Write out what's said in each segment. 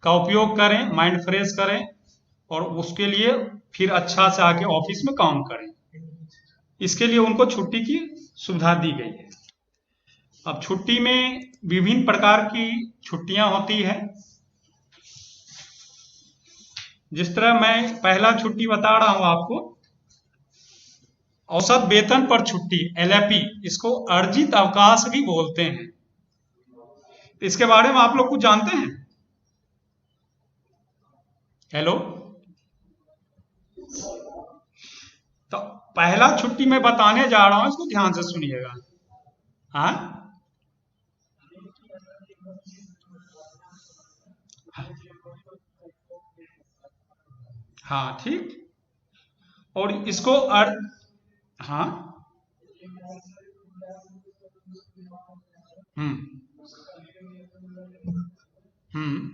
का उपयोग करें, माइंड फ्रेश करें और उसके लिए फिर अच्छा से आके ऑफिस में काम करें। इसके लिए उनको छुट्टी की सुविधा दी गई है। अब छुट्टी में विभिन्न प्रकार की छुट्टियां होती है। जिस तरह मैं पहला छुट्टी बता रहा हूं आपको, औसत वेतन पर छुट्टी, एलएपी, इसको अर्जित अवकाश भी बोलते हैं। इसके बारे में आप लोग कुछ जानते हैं? हेलो, तो पहला छुट्टी मैं बताने जा रहा हूं, इसको ध्यान से सुनिएगा। हाँ, हाँ, ठीक। और इसको हाँ, हम्म, हम्म।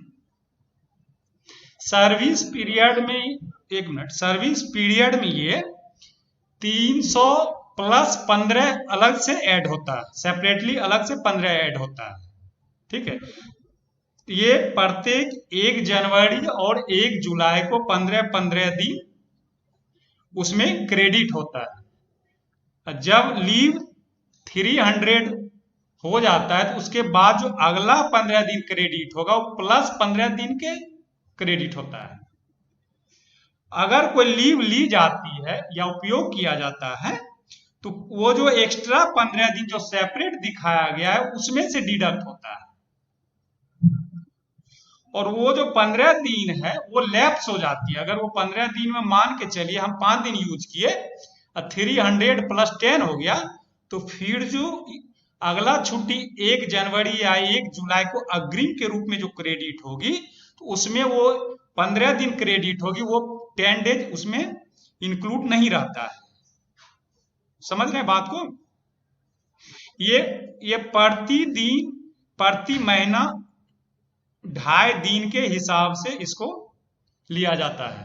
सर्विस पीरियड में, एक मिनट, सर्विस पीरियड में ये 300 प्लस 15 अलग से ऐड होता है, सेपरेटली अलग से 15 ऐड होता है। ठीक है, ये प्रत्येक 1 जनवरी और 1 जुलाई को 15-15 दिन उसमें क्रेडिट होता है। जब लीव 300 हो जाता है तो उसके बाद जो अगला 15 दिन क्रेडिट होगा वो प्लस 15 दिन के क्रेडिट होता है। अगर कोई लीव ली जाती है या उपयोग किया जाता है तो वो जो एक्स्ट्रा 15 दिन जो सेपरेट दिखाया गया है उसमें से डिडक्ट होता है। और वो जो 15 दिन है वो लैप्स हो जाती है। अगर वो 15 दिन में मान के चलिए हम 5 दिन यूज किए और 300 + 10 हो गया, तो फिर जो अगला छुट्टी 1 जनवरी या 1 जुलाई को अग्रिम के रूप में जो क्रेडिट होगी तो उसमें वो 15 दिन क्रेडिट होगी, वो 10 डेज उसमें इंक्लूड नहीं रहता है। समझ रहे हैं बात को? ये ये प्रतिदिन, प्रति महीना 2.5 दिन के हिसाब से इसको लिया जाता है।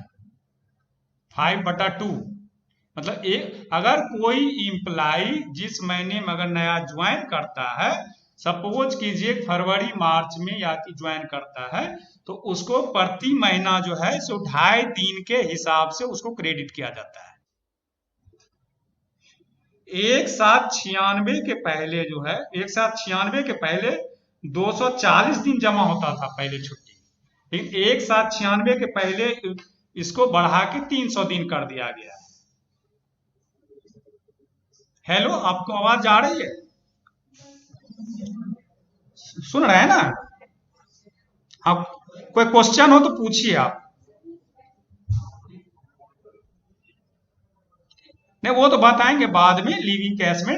5/2, मतलब एक, अगर कोई इम्प्लाई जिस महीने में अगर नया ज्वाइन करता है, सपोज कीजिए फरवरी मार्च में या ज्वाइन करता है, तो उसको प्रति महीना जो है सो 2.5 दिन के हिसाब से उसको क्रेडिट किया जाता है। 1796 के पहले जो है, 1796 के पहले 240 दिन जमा होता था पहले छुट्टी, लेकिन 1796 के पहले इसको बढ़ा के 300 दिन कर दिया गया। हेलो, आपको आवाज आ रही है? सुन रहे हैं ना? आप कोई क्वेश्चन हो तो पूछिए आप। नहीं, वो तो बताएंगे बाद में, लीविंग कैश में।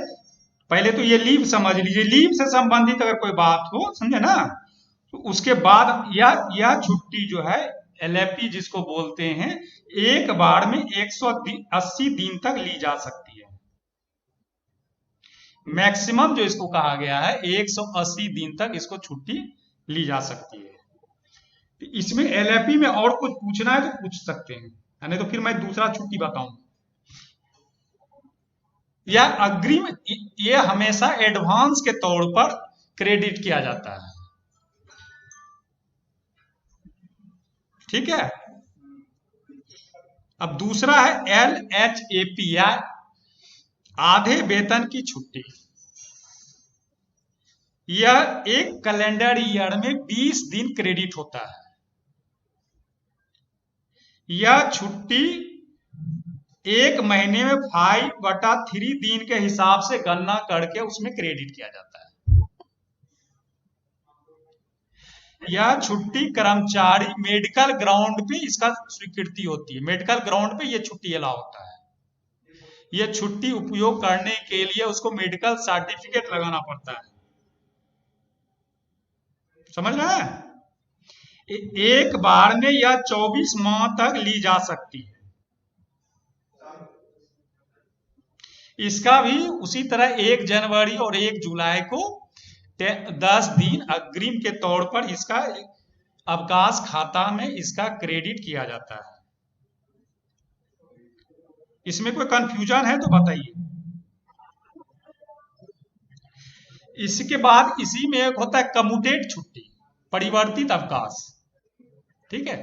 पहले तो ये लीव समझ लीजिए, लीव से संबंधित अगर कोई बात हो, समझे ना, तो उसके बाद यह छुट्टी जो है एलएपी जिसको बोलते हैं, एक बार में 180 दिन तक ली जा सकती है। मैक्सिमम जो इसको कहा गया है 180 दिन तक इसको छुट्टी ली जा सकती है। तो इसमें एलएपी में और कुछ पूछना है तो पूछ सकते हैं, नहीं तो फिर मैं दूसरा छुट्टी बताऊं। या अग्रिम, ये हमेशा एडवांस के तौर पर क्रेडिट किया जाता है। ठीक है। अब दूसरा है LHAP या आधे वेतन की छुट्टी। यह एक कैलेंडर ईयर में 20 दिन क्रेडिट होता है। यह छुट्टी एक महीने में 5/3 दिन के हिसाब से गणना करके उसमें क्रेडिट किया जाता है। यह छुट्टी कर्मचारी मेडिकल ग्राउंड पे इसका स्वीकृति होती है, मेडिकल ग्राउंड पे यह छुट्टी अलाउ होता है। यह छुट्टी उपयोग करने के लिए उसको मेडिकल सर्टिफिकेट लगाना पड़ता है। समझ रहे हैं? एक बार में यह 24 माह तक ली जा सकती है। इसका भी उसी तरह 1 जनवरी और 1 जुलाई को 10 दिन अग्रिम के तौर पर इसका अवकाश खाता में इसका क्रेडिट किया जाता है। इसमें कोई कंफ्यूजन है तो बताइए। इसके बाद इसी में एक होता है कम्यूटेड छुट्टी, परिवर्तित अवकाश। ठीक है।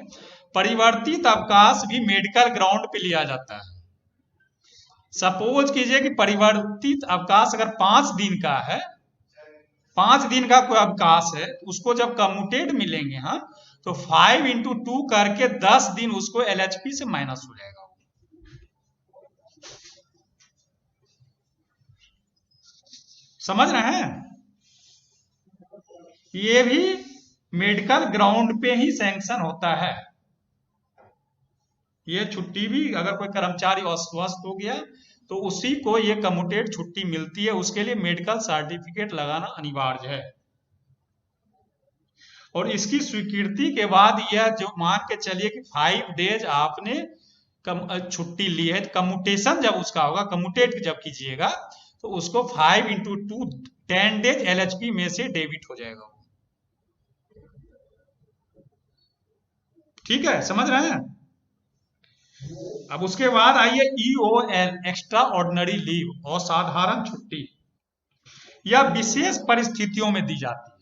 परिवर्तित अवकाश भी मेडिकल ग्राउंड पे लिया जाता है। सपोज कीजिए कि परिवर्तित अवकाश अगर 5 दिन का है, 5 दिन का कोई अवकाश है, उसको जब कम्यूटेड मिलेंगे, हाँ, तो 5 × 2 करके 10 दिन उसको LHP से माइनस हो जाएगा। समझ रहे हैं? ये भी मेडिकल ग्राउंड पे ही सैंक्शन होता है। ये छुट्टी भी अगर कोई कर्मचारी अस्वस्थ हो गया तो उसी को ये कम्यूटेड छुट्टी मिलती है, उसके लिए मेडिकल सर्टिफिकेट लगाना अनिवार्य है। और इसकी स्वीकृति के बाद यह जो मान के चलिए कि 5 डेज आपने छुट्टी ली है, कम्यूटेशन जब उसका होगा, कम्यूटेट जब कीजिएगा तो उसको 5 × 2 10 डेज LHP में से डेबिट हो जाएगा। ठीक है, समझ रहे हैं? अब उसके बाद आइए EOL, एक्स्ट्रा ऑर्डिनरी लीव, असाधारण छुट्टी। यह विशेष परिस्थितियों में दी जाती है,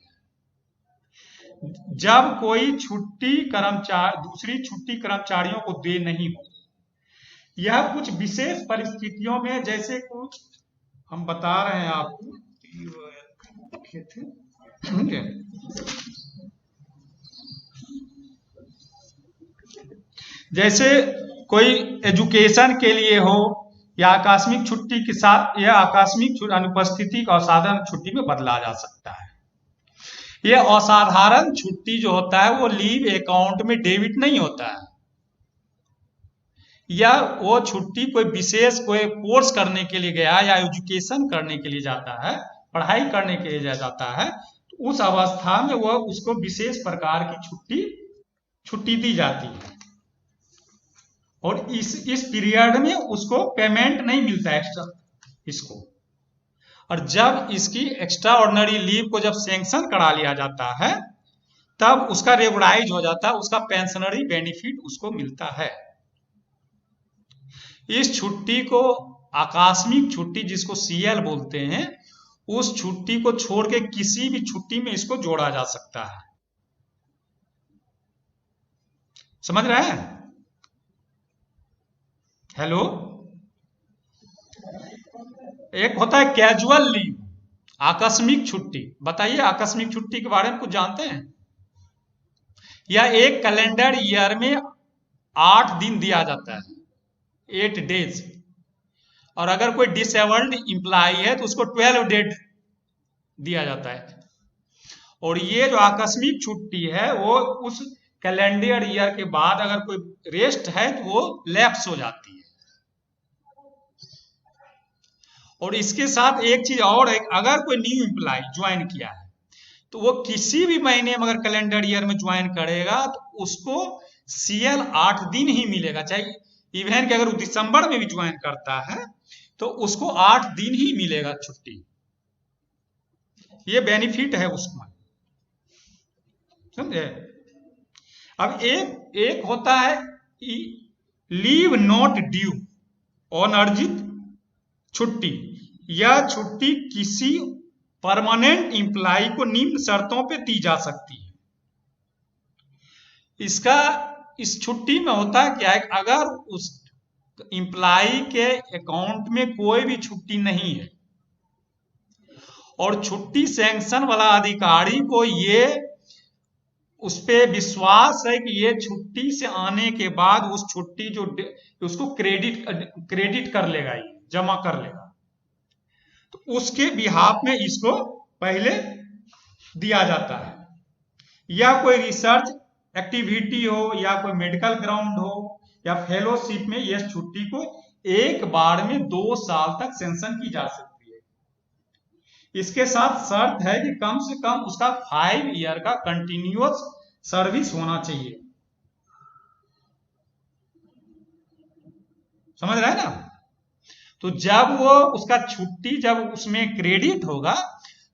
जब कोई छुट्टी दूसरी छुट्टी कर्मचारियों को दे नहीं हो। यह कुछ विशेष परिस्थितियों में, जैसे कुछ हम बता रहे हैं आपको, जैसे कोई एजुकेशन के लिए हो या आकस्मिक छुट्टी के साथ, या आकस्मिक अनुपस्थिति का असाधारण छुट्टी में बदला जा सकता है। यह असाधारण छुट्टी जो होता है वो लीव अकाउंट में डेबिट नहीं होता है। या वो छुट्टी कोई विशेष कोई कोर्स करने के लिए गया या एजुकेशन करने के लिए जाता है, पढ़ाई करने के लिए जाता है, तो उस अवस्था में वो उसको विशेष प्रकार की छुट्टी दी जाती है। और इस पीरियड में उसको पेमेंट नहीं मिलता एक्स्ट्रा इसको। और जब इसकी एक्स्ट्रा ऑर्डिनरी लीव को जब सैंक्शन करा लिया जाता है तब उसका रेगुलाइज हो जाता है, उसका पेंशनरी बेनिफिट उसको मिलता है। इस छुट्टी को आकस्मिक छुट्टी जिसको CL बोलते हैं, उस छुट्टी को छोड़ के किसी भी छुट्टी में इसको जोड़ा जा सकता है। समझ रहे हैं? हेलो, एक होता है कैजुअल लीव, आकस्मिक छुट्टी। बताइए आकस्मिक छुट्टी के बारे में कुछ जानते हैं? यह एक कैलेंडर ईयर में 8 दिन दिया जाता है, 8 डेज। और अगर कोई डिसेबल्ड इंप्लॉय है तो उसको 12 डेज दिया जाता है। और ये जो आकस्मिक छुट्टी है वो उस कैलेंडर ईयर के बाद अगर कोई रेस्ट है तो वो लैप्स हो जाती है। और इसके साथ एक चीज और है, अगर कोई न्यू एम्प्लॉय ज्वाइन किया है तो वो किसी भी महीने में अगर कैलेंडर ईयर में ज्वाइन करेगा तो उसको CL 8 दिन ही मिलेगा। चाहे इवन कि अगर वो दिसंबर में भी ज्वाइन करता है तो उसको 8 दिन ही मिलेगा छुट्टी। ये बेनिफिट है उसमें, समझे? अब एक होता है लीव नॉट ड्यू, अनर्जित छुट्टी। यह छुट्टी किसी परमानेंट इंप्लॉय को निम्न शर्तों पे दी जा सकती है। इस छुट्टी में होता है क्या है, अगर उस इंप्लॉय के अकाउंट में कोई भी छुट्टी नहीं है और छुट्टी सैंक्शन वाला अधिकारी को ये उस पे विश्वास है कि ये छुट्टी से आने के बाद उस छुट्टी जो उसको क्रेडिट कर लेगा, ये जमा कर लेगा, तो उसके बिहाफ में इसको पहले दिया जाता है। या कोई रिसर्च एक्टिविटी हो या कोई मेडिकल ग्राउंड हो या फेलोशिप में यह छुट्टी को एक बार में 2 साल तक सैंक्शन की जा सकती है। इसके साथ शर्त है कि कम से कम उसका 5 ईयर का कंटिन्यूअस सर्विस होना चाहिए। समझ रहे हैं ना? तो जब वो उसका छुट्टी जब उसमें क्रेडिट होगा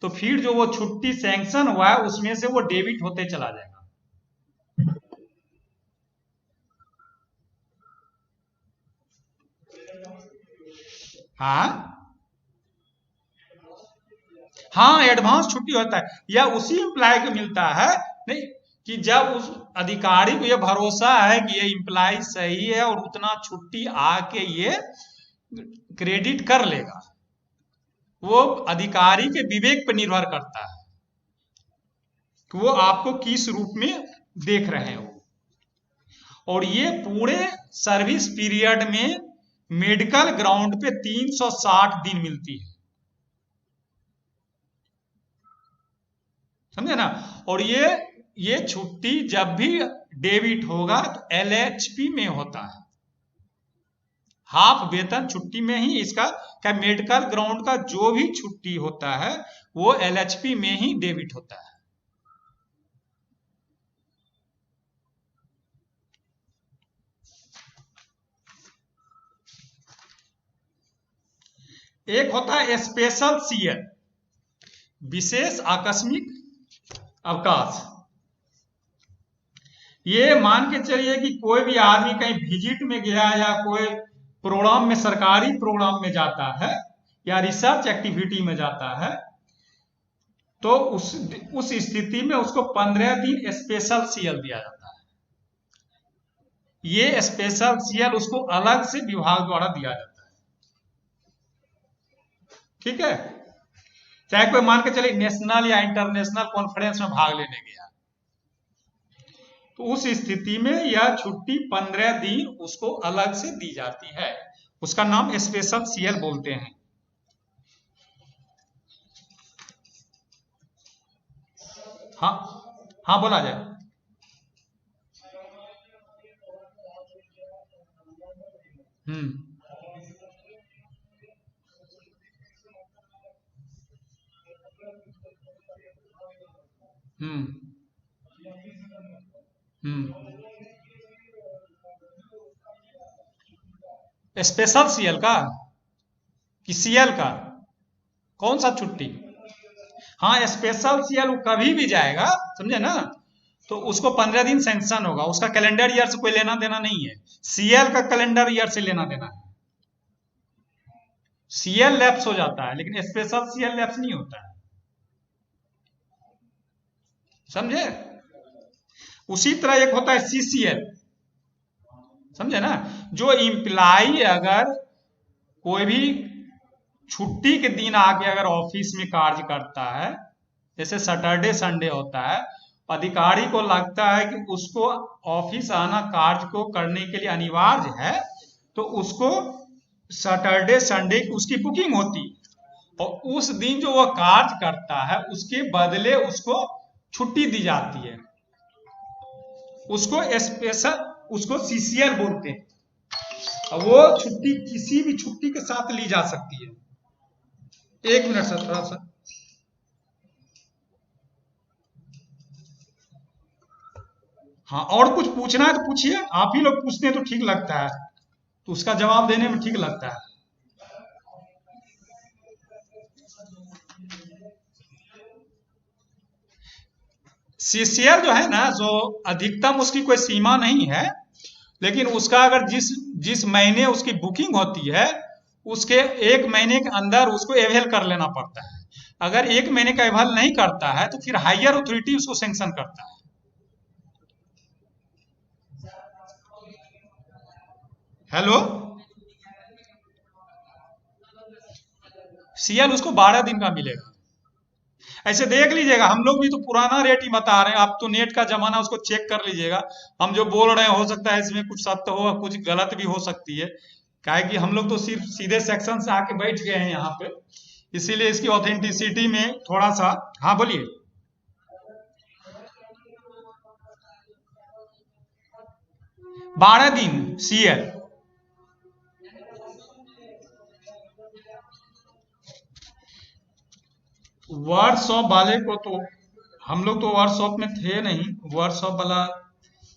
तो फिर जो वो छुट्टी सैंक्शन हुआ है उसमें से वो डेबिट होते चला जाएगा। हाँ, एडवांस छुट्टी होता है, या उसी एम्प्लॉय को मिलता है। नहीं, कि जब उस अधिकारी को यह भरोसा है कि ये इम्प्लाई सही है और उतना छुट्टी आके ये क्रेडिट कर लेगा, वो अधिकारी के विवेक पर निर्भर करता है कि वो आपको किस रूप में देख रहे हैं वो। और ये पूरे सर्विस पीरियड में मेडिकल ग्राउंड पे 360 दिन मिलती है, समझे ना। और ये छुट्टी जब भी डेबिट होगा तो LHP में होता है, हाफ वेतन छुट्टी में ही इसका क्या मेडिकल ग्राउंड का जो भी छुट्टी होता है वो LHP में ही डेबिट होता है। एक होता है स्पेशल CL, विशेष आकस्मिक अवकाश। ये मान के चलिए कि कोई भी आदमी कहीं विजिट में गया या कोई प्रोग्राम में, सरकारी प्रोग्राम में जाता है या रिसर्च एक्टिविटी में जाता है, तो उस स्थिति में उसको 15 दिन स्पेशल CL दिया जाता है। ये स्पेशल CL उसको अलग से विभाग द्वारा दिया जाता है, ठीक है। चाहे कोई मान के चलिए नेशनल या इंटरनेशनल कॉन्फ्रेंस में भाग लेने गया, तो उस स्थिति में यह छुट्टी 15 दिन उसको अलग से दी जाती है, उसका नाम स्पेशल CL बोलते हैं। हाँ हाँ, बोला जाए। हम्म हम्म स्पेशल CL का कि CL का, कौन सा छुट्टी? हाँ, स्पेशल CL वो कभी भी जाएगा, समझे ना, तो उसको 15 दिन सैंक्शन होगा, उसका कैलेंडर ईयर से कोई लेना देना नहीं है। CL का कैलेंडर ईयर से लेना देना है। CL लैप्स हो जाता है लेकिन स्पेशल CL लैप्स नहीं होता है, समझे। उसी तरह एक होता है CCL, समझे ना। जो इम्प्लाई अगर कोई भी छुट्टी के दिन आके अगर ऑफिस में कार्य करता है, जैसे सैटरडे संडे होता है, अधिकारी को लगता है कि उसको ऑफिस आना कार्य को करने के लिए अनिवार्य है, तो उसको सैटरडे संडे की उसकी बुकिंग होती, और उस दिन जो वह कार्य करता है उसके बदले उसको छुट्टी दी जाती है, उसको स्पेशल, उसको CCL बोलते हैं। वो छुट्टी किसी भी छुट्टी के साथ ली जा सकती है। एक मिनट सर, थोड़ा सा। हाँ, और कुछ पूछना है तो पूछिए, आप ही लोग पूछते हैं तो ठीक लगता है, तो उसका जवाब देने में ठीक लगता है। CCL जो है ना, जो अधिकतम उसकी कोई सीमा नहीं है, लेकिन उसका अगर जिस जिस महीने उसकी बुकिंग होती है उसके 1 महीने के अंदर उसको एवेल कर लेना पड़ता है। अगर 1 महीने का एवेल नहीं करता है तो फिर हायर अथॉरिटी उसको सैंक्शन करता है। हेलो, CL उसको 12 दिन का मिलेगा। ऐसे देख लीजिएगा, हम लोग भी तो पुराना रेट ही बता रहे हैं, अब तो नेट का जमाना, उसको चेक कर लीजिएगा। हम जो बोल रहे हैं हो सकता है इसमें कुछ सत्य हो, कुछ गलत भी हो सकती है, क्या है कि हम लोग तो सिर्फ सीधे सेक्शन से आके बैठ गए हैं यहाँ पे, इसीलिए इसकी ऑथेंटिसिटी में थोड़ा सा। हाँ बोलिए। 12 दिन CL। वर्कशॉप वाले को तो, हम लोग तो वर्कशॉप में थे नहीं, वर्कशॉप वाला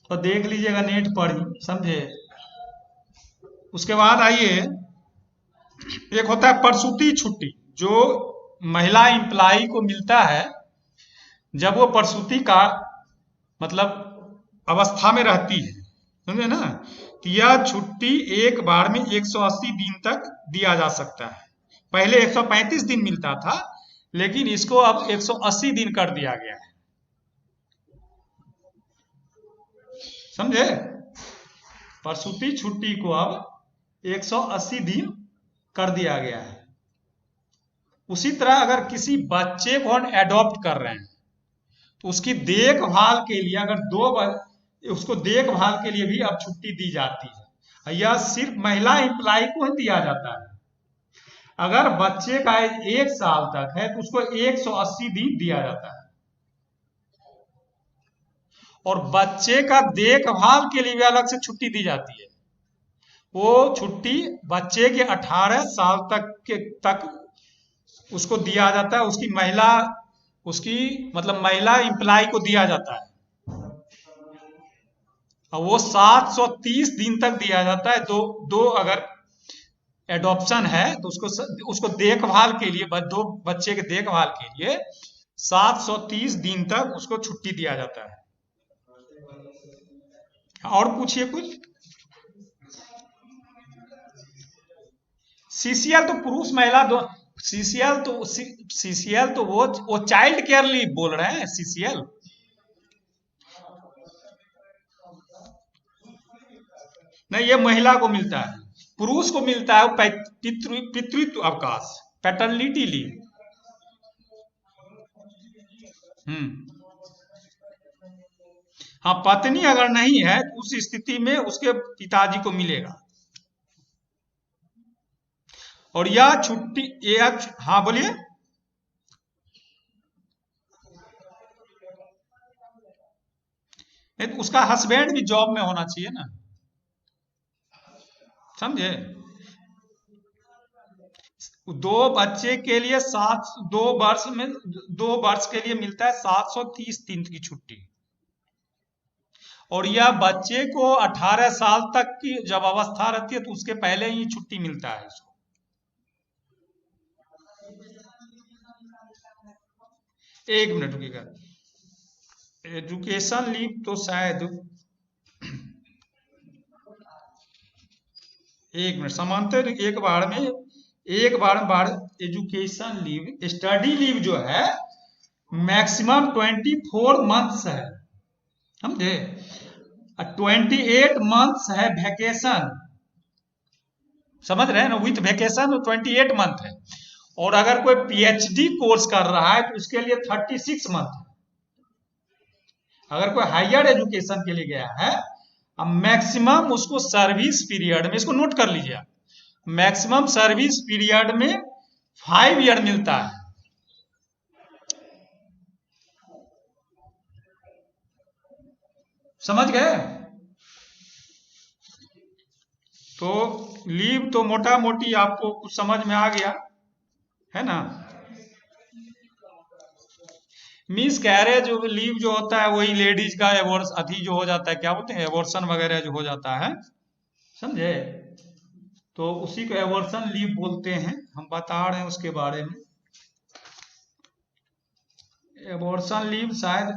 तो देख लीजिएगा नेट पर ही, समझे। उसके बाद आइए, एक होता है प्रसूति छुट्टी, जो महिला इंप्लाई को मिलता है जब वो प्रसूति का मतलब अवस्था में रहती है, समझे ना। तो यह छुट्टी एक बार में 180 दिन तक दिया जा सकता है। पहले 135 दिन मिलता था, लेकिन इसको अब 180 दिन कर दिया गया है। समझे? प्रसूति छुट्टी को अब 180 दिन कर दिया गया है। उसी तरह अगर किसी बच्चे को हम एडॉप्ट कर रहे हैं तो उसकी देखभाल के लिए उसको देखभाल के लिए भी अब छुट्टी दी जाती है। यह सिर्फ महिला एम्प्लाई को ही दिया जाता है। अगर बच्चे का एज 1 साल तक है तो उसको 180 दिन दिया जाता है। और बच्चे का देखभाल के लिए भी अलग से छुट्टी दी जाती है। वो छुट्टी बच्चे के 18 साल तक उसको दिया जाता है। उसकी मतलब महिला एम्प्लाई को दिया जाता है। और वो 730 दिन तक दिया जाता है। दो अगर एडॉप्शन है तो उसको देखभाल के लिए, दो बच्चे के देखभाल के लिए 730 दिन तक उसको छुट्टी दिया जाता है। और पूछिए कुछ। सीसीएल तो पुरुष महिला दो। सीसीएल तो वो चाइल्ड केयर लीव बोल रहे हैं। सीसीएल नहीं, ये महिला को मिलता है। पुरुष को मिलता है पितृत्व अवकाश, पैटर्निटी लीव। हाँ, पत्नी अगर नहीं है तो उस स्थिति में उसके पिताजी को मिलेगा। और यह छुट्टी हाँ बोलिए। नहीं तो उसका हस्बैंड भी जॉब में होना चाहिए ना, समझे? 2 बच्चे के लिए 2 वर्ष के लिए मिलता है 730 दिन की छुट्टी। और यह बच्चे को 18 साल तक की जब अवस्था रहती है तो उसके पहले ही छुट्टी मिलता है इसको। एक मिनट रुकिएगा। एजुकेशन लीव तो शायद एक मिनट, समांतर एक बार एजुकेशन लीव, स्टडी लीव जो है मैक्सिमम 24 मंथ्स है, समझे? 28 मंथ्स है वैकेशन, समझ रहे हैं ना? विथ वैकेशन 28 मंथ है। और अगर कोई पीएचडी कोर्स कर रहा है तो उसके लिए 36 मंथ है। अगर कोई हायर एजुकेशन के लिए गया है, अब मैक्सिमम उसको सर्विस पीरियड में, इसको नोट कर लीजिए, मैक्सिमम सर्विस पीरियड में 5 ईयर मिलता है। समझ गए? तो लीव तो मोटा मोटी आपको कुछ समझ में आ गया है ना? मिस कैरेज लीव जो होता है वही लेडीज का अभी जो हो जाता है, क्या बोलते हैं, एबॉर्शन वगैरह जो हो जाता है, समझे? तो उसी को एबॉर्शन लीव बोलते हैं। हम बता रहे हैं उसके बारे में। एबॉर्शन लीव शायद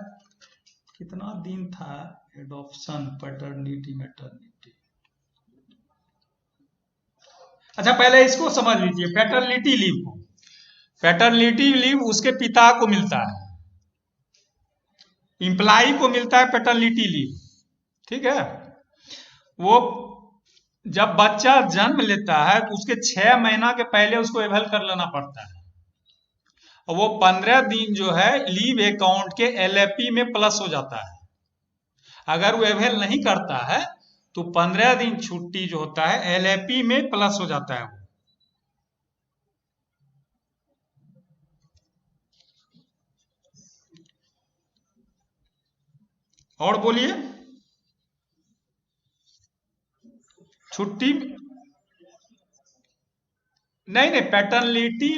कितना दिन था? Adoption, paternity, maternity. अच्छा, पहले इसको समझ लीजिए, पैटर्निटी लीव को। पैटर्निटी लीव उसके पिता को मिलता है, इंप्लाई को मिलता है पैटर्निटी लीव, ठीक है? वो जब बच्चा जन्म लेता है तो उसके 6 महीना के पहले उसको एवेल कर लेना पड़ता है। और वो 15 दिन जो है लीव अकाउंट के एलएपी में प्लस हो जाता है। अगर वो एवेल नहीं करता है तो 15 दिन छुट्टी जो होता है एलएपी में प्लस हो जाता है। और बोलिए। छुट्टी नहीं, पैटर्निटी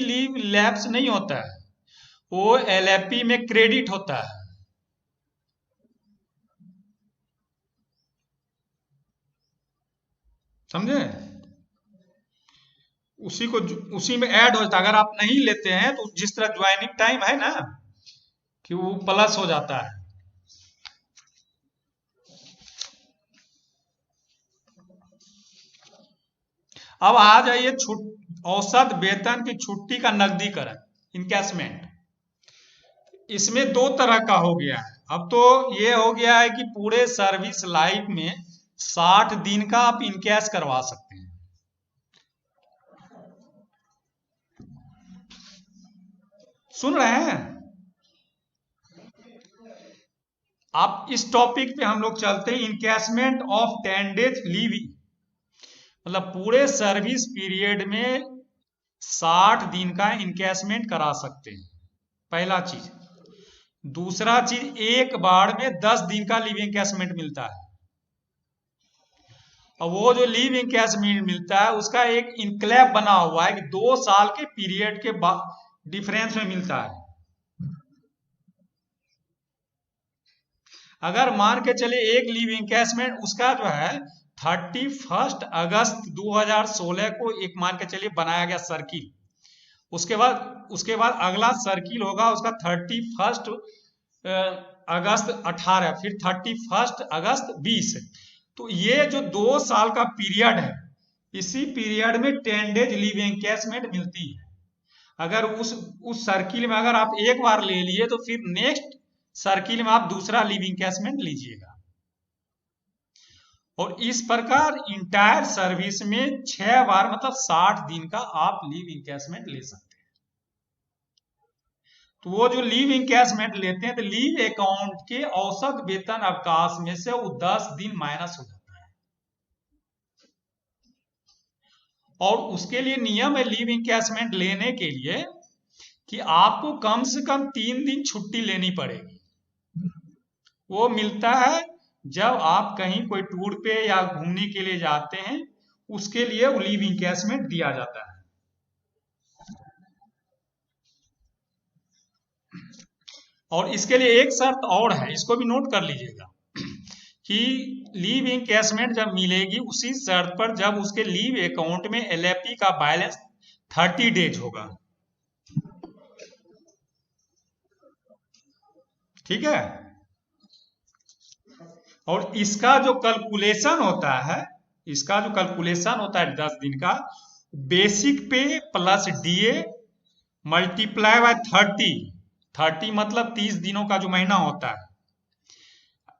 लीव लैप्स नहीं होता है, वो एलएपी में क्रेडिट होता है। समझे? उसी में ऐड होता है। अगर आप नहीं लेते हैं तो जिस तरह ज्वाइनिंग टाइम है ना कि वो प्लस हो जाता है। अब आ जाइए औसत वेतन की छुट्टी का नकदीकरण, इनकैशमेंट। इसमें 2 तरह का हो गया है। अब तो ये हो गया है कि पूरे सर्विस लाइफ में 60 दिन का आप इनकैश करवा सकते हैं। सुन रहे हैं आप? इस टॉपिक पे हम लोग चलते हैं, इनकैशमेंट ऑफ 10 डेज लीव, मतलब पूरे सर्विस पीरियड में 60 दिन का इनकैशमेंट करा सकते हैं, पहला चीज। दूसरा चीज, एक बार में 10 दिन का लीव इनकैशमेंट मिलता है। और वो जो लीव इनकैशमेंट मिलता है उसका एक इनक्लेव बना हुआ है कि 2 साल के पीरियड के बाद डिफरेंस में मिलता है। अगर मान के चले एक लीव इनकैशमेंट उसका जो है 31 अगस्त 2016 को एक मान के चलिए बनाया गया सर्किल, उसके बाद अगला सर्किल होगा उसका 31 अगस्त 18, फिर 31 अगस्त 20। तो ये जो 2 साल का पीरियड है, इसी पीरियड में 10 डेज लीव एनकैशमेंट मिलती है। अगर उस सर्किल में अगर आप एक बार ले लिए तो फिर नेक्स्ट सर्किल में आप दूसरा लीव एनकैशमेंट लीजिएगा। और इस प्रकार इंटायर सर्विस में 6 बार मतलब 60 दिन का आप लीव एनकैशमेंट ले सकते हैं। तो वो जो लीव एनकैशमेंट लेते हैं तो लीव अकाउंट के औसत वेतन अवकाश में से वो 10 दिन माइनस हो जाता है। और उसके लिए नियम है लीव एनकैशमेंट लेने के लिए कि आपको कम से कम 3 दिन छुट्टी लेनी पड़ेगी। वो मिलता है जब आप कहीं कोई टूर पे या घूमने के लिए जाते हैं, उसके लिए वो लीव एनकैशमेंट दिया जाता है। और इसके लिए एक शर्त और है, इसको भी नोट कर लीजिएगा कि लीव एनकैशमेंट जब मिलेगी उसी शर्त पर जब उसके लीव अकाउंट में एलएपी का बैलेंस 30 डेज होगा। ठीक है। और इसका जो कैलकुलेशन होता है 10 दिन का, बेसिक पे प्लस डीए मल्टीप्लाई बाय 30 मतलब 30 दिनों का जो महीना होता है,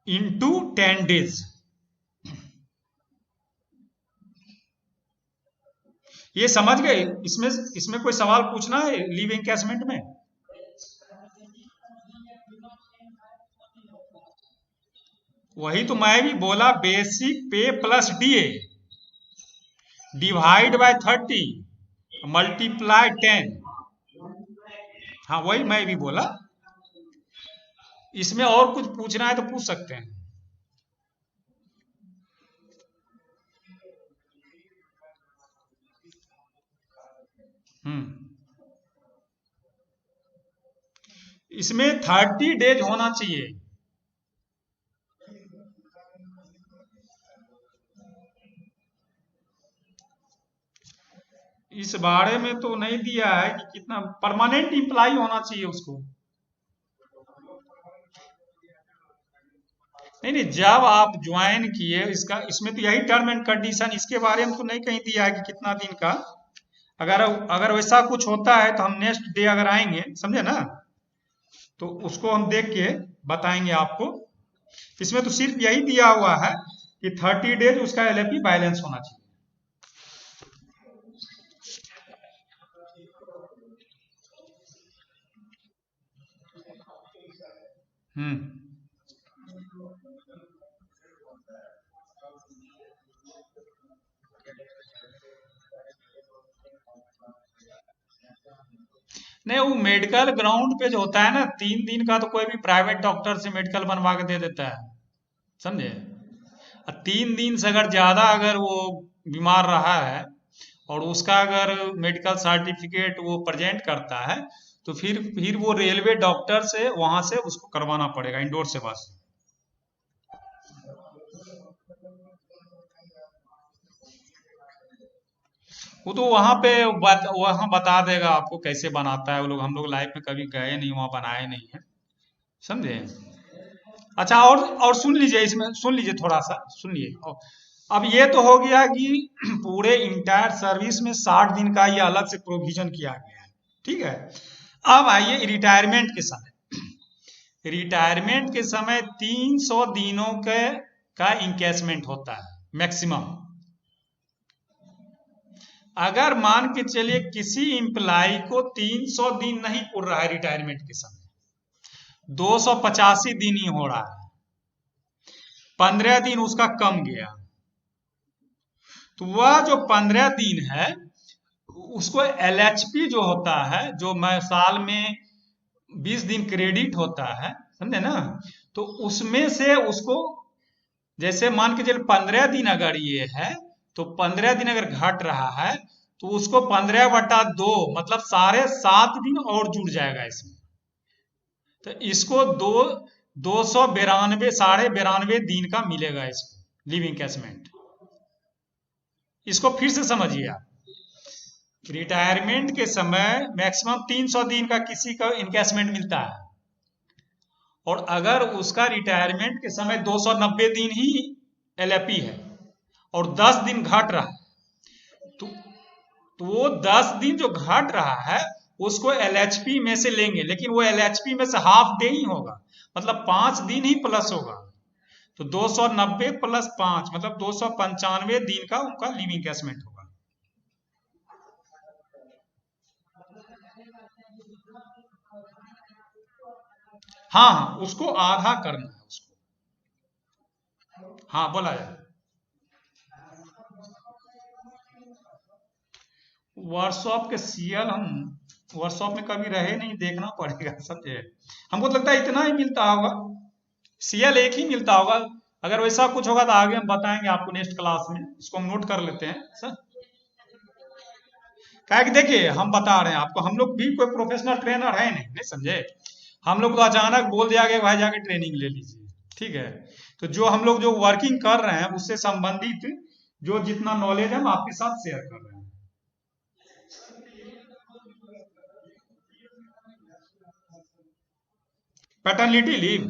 इंटू 10 डेज। ये समझ गए? इसमें कोई सवाल पूछना है लीव एनकैशमेंट में? वही तो मैं भी बोला, बेसिक पे plus DA divide by 30 multiply 10। हाँ वही मैं भी बोला। इसमें और कुछ पूछना है तो पूछ सकते हैं। इसमें 30 डेज होना चाहिए। इस बारे में तो नहीं दिया है कि कितना परमानेंट इंप्लाई होना चाहिए उसको। नहीं, जब आप ज्वाइन किए इसमें तो यही टर्म एंड कंडीशन, इसके बारे में तो नहीं कहीं दिया है कि कितना दिन का। अगर वैसा कुछ होता है तो हम नेक्स्ट डे अगर आएंगे, समझे ना, तो उसको हम देख के बताएंगे आपको। इसमें तो सिर्फ यही दिया हुआ है कि 30 डेज उसका एलएपी बैलेंस होना चाहिए। नहीं, वो मेडिकल ग्राउंड पे जो होता है ना 3 दिन का, तो कोई भी प्राइवेट डॉक्टर से मेडिकल बनवा के दे देता है, समझे। 3 दिन से अगर ज्यादा अगर वो बीमार रहा है और उसका अगर मेडिकल सर्टिफिकेट वो प्रेजेंट करता है तो फिर वो रेलवे डॉक्टर से वहां से उसको करवाना पड़ेगा, इंडोर सेवा से। वो तो वहां बता देगा आपको कैसे बनाता है वो लोग। हम लोग लाइफ में कभी गए नहीं, वहां बनाए नहीं है, समझे। अच्छा, और सुन लीजिए, इसमें सुन लीजिए, थोड़ा सा सुनिए। अब ये तो हो गया कि पूरे इंटायर सर्विस में 60 दिन का ये अलग से प्रोविजन किया गया है, ठीक है। अब आइए रिटायरमेंट के समय। रिटायरमेंट के समय 300 दिनों का इंकेशमेंट होता है मैक्सिमम। अगर मान के चलिए किसी एम्प्लाई को 300 दिन नहीं पूर रहा है रिटायरमेंट के समय, 285 दिन ही हो रहा है, 15 दिन उसका कम गया, तो वह जो 15 दिन है उसको LHP जो होता है, जो मैं साल में 20 दिन क्रेडिट होता है, समझे ना, तो उसमें से उसको जैसे मान के चलिए 15 दिन अगर ये है तो 15 दिन अगर घट रहा है तो उसको 15/2 मतलब 7.5 दिन और जुड़ जाएगा इसमें। तो इसको 292 92 दिन का मिलेगा इसको लीव इंकेशमेंट। इसको फिर से समझिए आप, रिटायरमेंट के समय मैक्सिमम 300 दिन का किसी का इंकेशमेंट मिलता है, और अगर उसका रिटायरमेंट के समय 290 दिन ही LAP है और 10 दिन घट रहा है, तो वो 10 दिन जो घट रहा है उसको LHP में से लेंगे, लेकिन वो LHP में से हाफ डे ही होगा, मतलब 5 दिन ही प्लस होगा। तो 290 + 5 मतलब 295 दिन का उनका लीव इंकेशमेंट होगा। हाँ, उसको आधा करना है उसको। हाँ, बोला जाए। वर्कशॉप के CL हम वर्कशॉप में कभी रहे नहीं, देखना पड़ेगा समझे। हमको तो लगता है इतना ही मिलता होगा, CL एक ही मिलता होगा। अगर वैसा कुछ होगा तो आगे हम बताएंगे आपको नेक्स्ट क्लास में, इसको हम नोट कर लेते हैं सर। क्या कि देखिए हम बता रहे हैं आपको, हम लोग भी कोई प्रोफेशनल ट्रेनर है नहीं, नहीं समझे। हम लोग तो अचानक बोल दिया कि भाई जाके ट्रेनिंग ले लीजिए, ठीक है। तो जो हम लोग जो वर्किंग कर रहे हैं उससे संबंधित जो जितना नॉलेज हम आपके साथ शेयर कर रहे हैं। पैटर्निटी लीव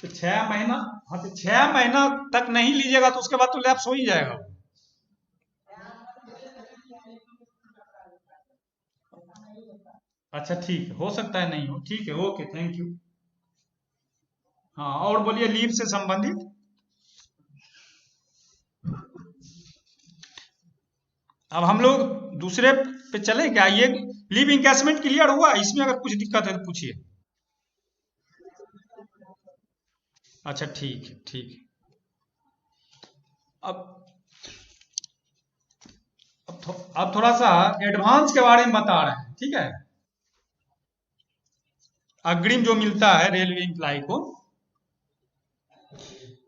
तो 6 महीना, हाँ तो 6 महीना तक नहीं लीजिएगा तो उसके बाद तो लैप्स हो ही जाएगा। अच्छा ठीक है, हो सकता है नहीं हो, ठीक है, ओके, थैंक यू। हाँ, और बोलिए लीव से संबंधित। अब हम लोग दूसरे पे चले क्या, ये लीव इंकेशमेंट क्लियर हुआ, इसमें अगर कुछ दिक्कत है तो पूछिए। अच्छा ठीक है, ठीक है। अब अब थोड़ा सा एडवांस के बारे में बता रहे हैं, ठीक है। अग्रिम जो मिलता है रेलवे एम्प्लाई को,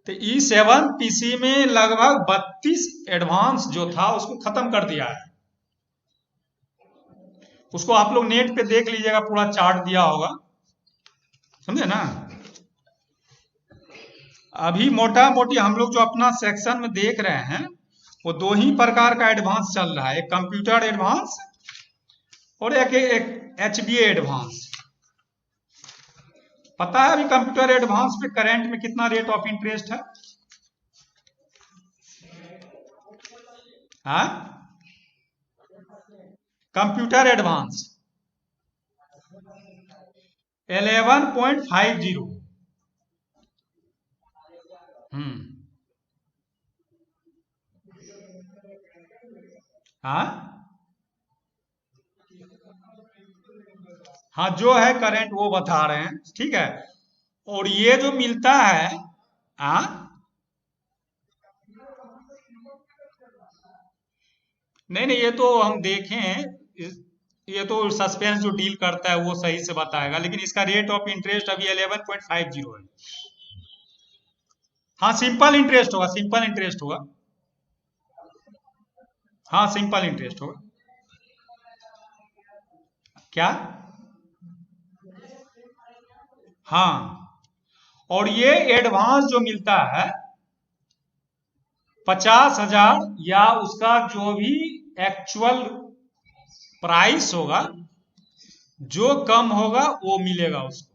तो E7PC में लगभग 32 एडवांस जो था उसको खत्म कर दिया है। उसको आप लोग नेट पे देख लीजिएगा, पूरा चार्ट दिया होगा, समझे ना। अभी मोटा मोटी हम लोग जो अपना सेक्शन में देख रहे हैं वो दो ही प्रकार का एडवांस चल रहा है, एक कंप्यूटर एडवांस और एक HBA एडवांस। पता है अभी कंप्यूटर एडवांस पे करंट में कितना रेट ऑफ इंटरेस्ट है? हाँ, कंप्यूटर एडवांस 11.50। हम्म। हाँ हाँ, जो है करंट वो बता रहे हैं, ठीक है। और ये जो मिलता है, हाँ, नहीं नहीं, ये तो हम देखें, ये तो सस्पेंस जो डील करता है वो सही से बताएगा, लेकिन इसका रेट ऑफ इंटरेस्ट अभी 11.50 है। हाँ, सिंपल इंटरेस्ट होगा, सिंपल इंटरेस्ट होगा। हाँ, सिंपल इंटरेस्ट होगा। क्या? हाँ, और ये एडवांस जो मिलता है 50,000 या उसका जो भी एक्चुअल प्राइस होगा, जो कम होगा वो मिलेगा उसको।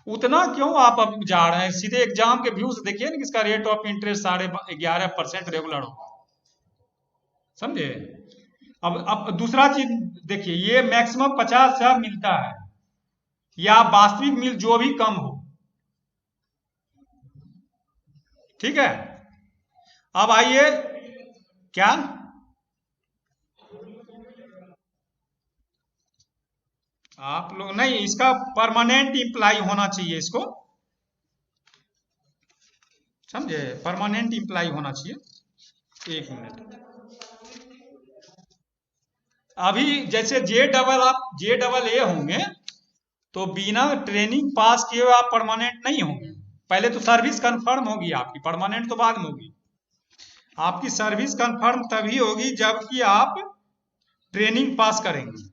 उतना क्यों आप अब जा रहे हैं? सीधे एग्जाम के व्यू से देखिए ना, किसका रेट ऑफ इंटरेस्ट 11.5% रेगुलर होगा, समझे? अब दूसरा चीज देखिए, ये मैक्सिमम 50,000 मिलता है, या वास्तविक मिल जो भी कम हो, ठीक है। अब आइए, क्या आप लोग नहीं, इसका परमानेंट इम्प्लाई होना चाहिए, इसको समझे, परमानेंट इम्प्लाई होना चाहिए। एक मिनट, अभी जैसे जे डबल ए होंगे, तो बिना ट्रेनिंग पास किए हुए आप परमानेंट नहीं होंगे। पहले तो सर्विस कंफर्म होगी आपकी, परमानेंट तो बाद में होगी। आपकी सर्विस कंफर्म तभी होगी जबकि आप ट्रेनिंग पास करेंगे।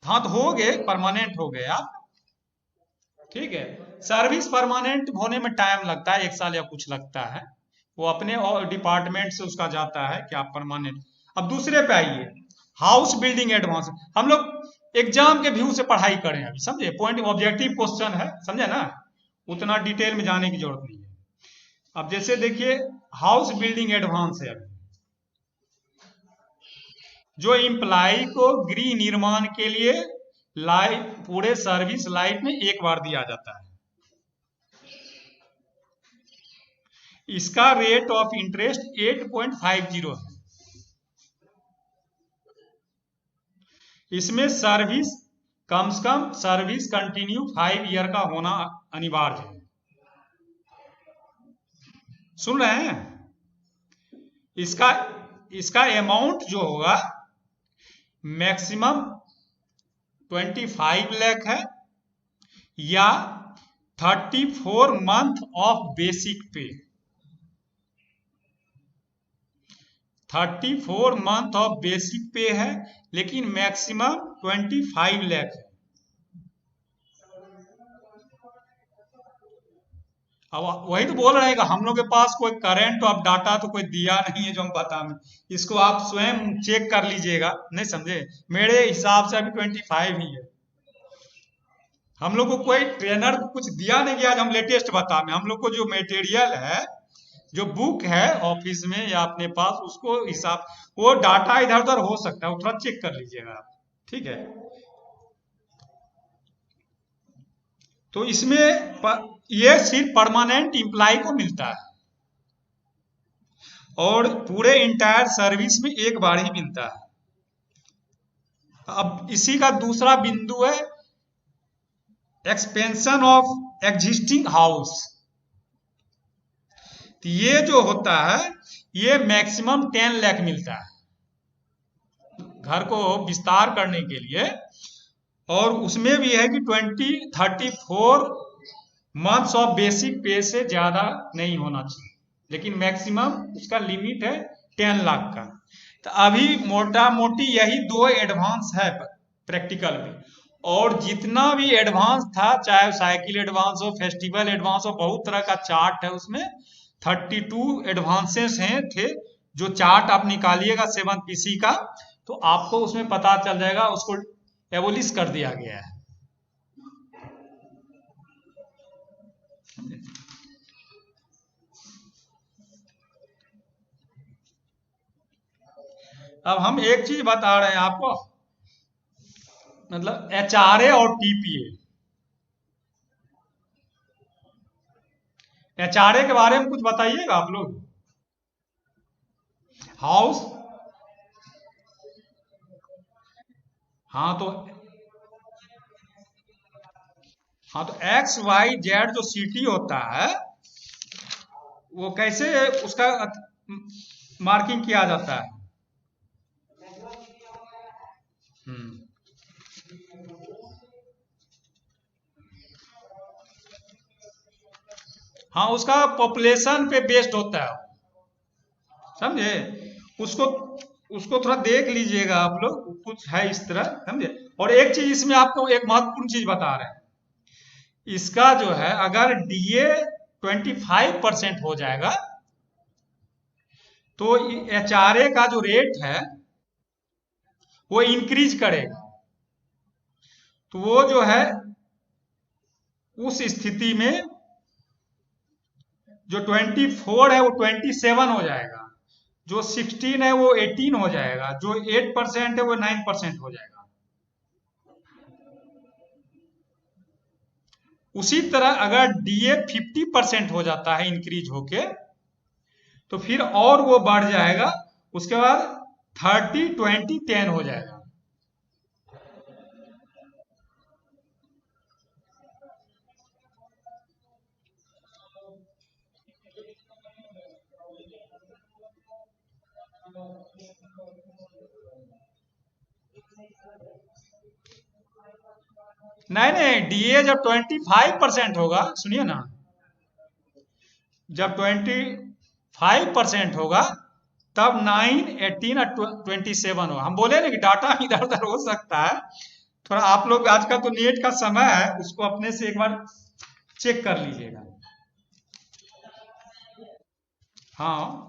हाँ, तो हो गए, परमानेंट हो गए आप, ठीक है। सर्विस परमानेंट होने में टाइम लगता है, 1 साल या कुछ लगता है, वो अपने और डिपार्टमेंट से उसका जाता है कि आप परमानेंट। अब दूसरे पे आइए, हाउस बिल्डिंग एडवांस। हम लोग एग्जाम के व्यू से पढ़ाई करें अभी, समझे, पॉइंट ऑब्जेक्टिव क्वेश्चन है, समझे ना, उतना डिटेल में जाने की जरूरत नहीं है। अब जैसे देखिए, हाउस बिल्डिंग एडवांस है, जो इम्प्लाई को गृह निर्माण के लिए लाइफ, पूरे सर्विस लाइफ में एक बार दिया जाता है। इसका रेट ऑफ इंटरेस्ट 8.50 है। इसमें सर्विस, कम से कम सर्विस कंटिन्यू 5 ईयर का होना अनिवार्य है। सुन रहे हैं? इसका इसका अमाउंट जो होगा मैक्सिमम 25 लाख है, या 34 मंथ ऑफ बेसिक पे, 34 मंथ ऑफ बेसिक पे है, लेकिन मैक्सिमम 25 लाख है। अब वही तो बोल रहे हैं कि हम लोग के पास कोई करंट ऑफ डाटा तो कोई दिया नहीं है जो हम बता में, इसको आप स्वयं चेक कर लीजिएगा, नहीं समझे, मेरे हिसाब से अभी 25 ही है। हम लोग को कोई ट्रेनर को कुछ दिया नहीं गया, हम लेटेस्ट बता में, हम लोग को जो मटेरियल है, जो बुक है ऑफिस में या अपने पास, उसको हिसाब, वो डाटा इधर उधर हो सकता है, वो थोड़ा चेक कर लीजिएगा आप, ठीक है। तो इसमें ये सिर्फ परमानेंट इम्प्लाई को मिलता है, और पूरे इंटायर सर्विस में एक बार ही मिलता है। अब इसी का दूसरा बिंदु है एक्सपेंशन ऑफ एग्जिस्टिंग हाउस। तो ये जो होता है, ये मैक्सिमम 10 लाख मिलता है घर को विस्तार करने के लिए, और उसमें भी है कि 34 मंथ्स ऑफ बेसिक पे से ज्यादा नहीं होना चाहिए, लेकिन मैक्सिमम उसका लिमिट है 10 लाख का। तो अभी मोटा मोटी यही 2 एडवांस है प्रैक्टिकल में, और जितना भी एडवांस था, चाहे साइकिल एडवांस हो, फेस्टिवल एडवांस हो, बहुत तरह का चार्ट है उसमें, 32 एडवांसेस हैं थे। जो चार्ट आप निकालिएगा 7th पीसी का, तो आपको उसमें पता चल जाएगा, उसको एबोलिश कर दिया गया है। अब हम एक चीज बता रहे हैं आपको, मतलब एचआरए और टीपीए। एचआरए के बारे में कुछ बताइएगा आप लोग। हाउस, हाँ तो एक्स वाई जेड जो सिटी होता है, वो कैसे उसका मार्किंग किया जाता है? हाँ, उसका पॉपुलेशन पे बेस्ड होता है, समझे। उसको उसको थोड़ा देख लीजिएगा आप लोग, कुछ है इस तरह, समझे। और एक चीज इसमें आपको एक महत्वपूर्ण चीज बता रहे हैं, इसका जो है, अगर डीए 25% हो जाएगा, तो एचआरए का जो रेट है वो इंक्रीज करेगा, तो वो जो है उस स्थिति में जो 24 है वो 27 हो जाएगा, जो 16 है वो 18 हो जाएगा, जो 8% है वो 9% हो जाएगा। उसी तरह अगर डीए 50% हो जाता है इंक्रीज होके, तो फिर और वो बढ़ जाएगा, उसके बाद 30, 20, 10 हो जाएगा। नहीं नहीं, डीए जब 25% होगा, सुनिए ना, जब 25% होगा तब 9, 18 और 27 होगा। हम बोले ना कि डाटा इधर उधर हो सकता है, थोड़ा आप लोग आजकल तो नेट का समय है, उसको अपने से एक बार चेक कर लीजिएगा। हाँ,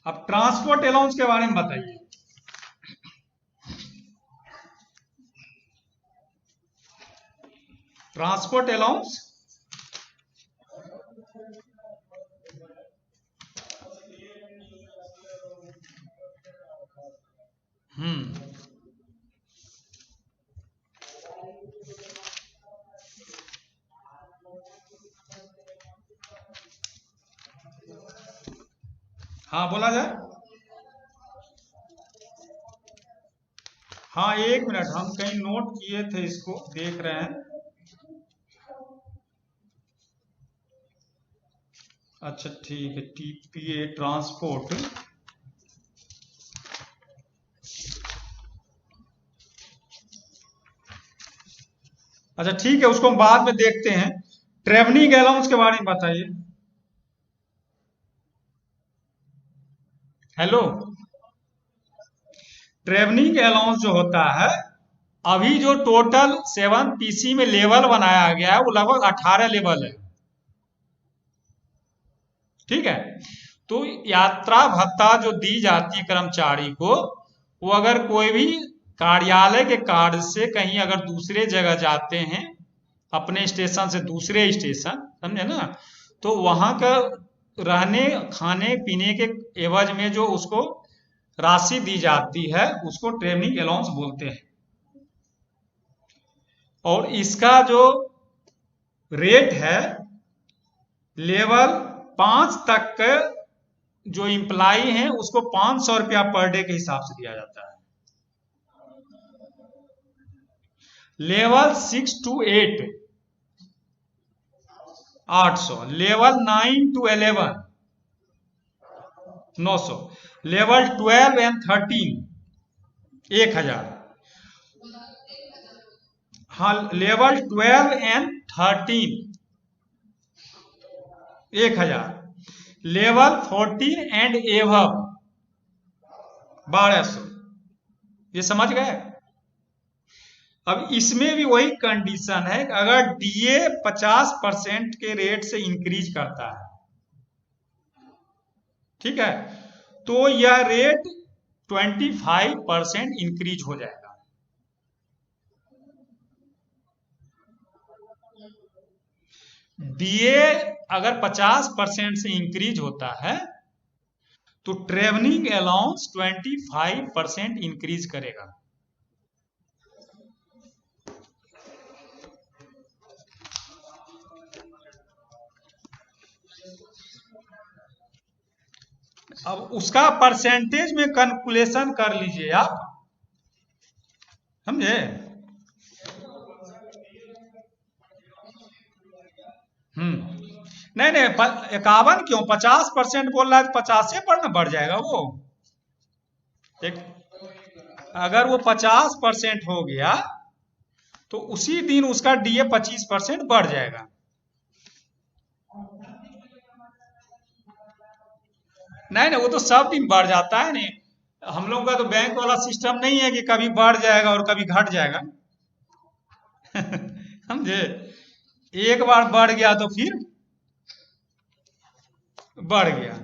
अब ट्रांसपोर्ट अलाउंस के बारे में बताइए। ट्रांसपोर्ट अलाउंस हम्म हाँ, बोला जाए। हाँ, एक मिनट, हम कहीं नोट किए थे, इसको देख रहे हैं। अच्छा ठीक है, टीपीए ट्रांसपोर्ट। अच्छा ठीक है, उसको हम बाद में देखते हैं। ट्रेवलिंग अलाउंस के बारे में बताइए। हेलो, ट्रेवलिंग अलाउंस जो होता है, अभी जो टोटल 7 पीसी में लेवल बनाया गया है वो लगभग 18 लेवल है। ठीक है, तो यात्रा भत्ता जो दी जाती है कर्मचारी को, वो अगर कोई भी कार्यालय के कार्य से कहीं अगर दूसरे जगह जाते हैं, अपने स्टेशन से दूसरे स्टेशन, समझे ना, तो वहां का रहने खाने पीने के एवज में जो उसको राशि दी जाती है उसको ट्रेवलिंग अलाउंस बोलते हैं। और इसका जो रेट है, लेवल 5 तक के जो इम्प्लाई हैं उसको 500 रुपया पर डे के हिसाब से दिया जाता है। Level 6 to 8 800, level 9 to 11 900, level 12 and 13 1000। हाँ, level 12 and 13 1000, level 14 and above 1200। ये समझ गए। अब इसमें भी वही कंडीशन है कि अगर डीए 50% के रेट से इंक्रीज करता है, ठीक है, तो यह रेट 25% इंक्रीज हो जाएगा। डीए अगर 50% से इंक्रीज होता है तो ट्रेवलिंग अलाउंस 25% इंक्रीज करेगा। अब उसका परसेंटेज में कैलकुलेशन कर लीजिए आप, समझे। नहीं नहीं, 51 क्यों, 50% बोल रहा है, 50 पर ना बढ़ जाएगा वो। एक, अगर वो 50% हो गया तो उसी दिन उसका डीए 25% बढ़ जाएगा। नहीं नहीं, वो तो सब दिन बढ़ जाता है। नहीं, हम लोगों का तो बैंक वाला सिस्टम नहीं है कि कभी बढ़ जाएगा और कभी घट जाएगा। समझे, एक बार बढ़ गया तो फिर बढ़ गया।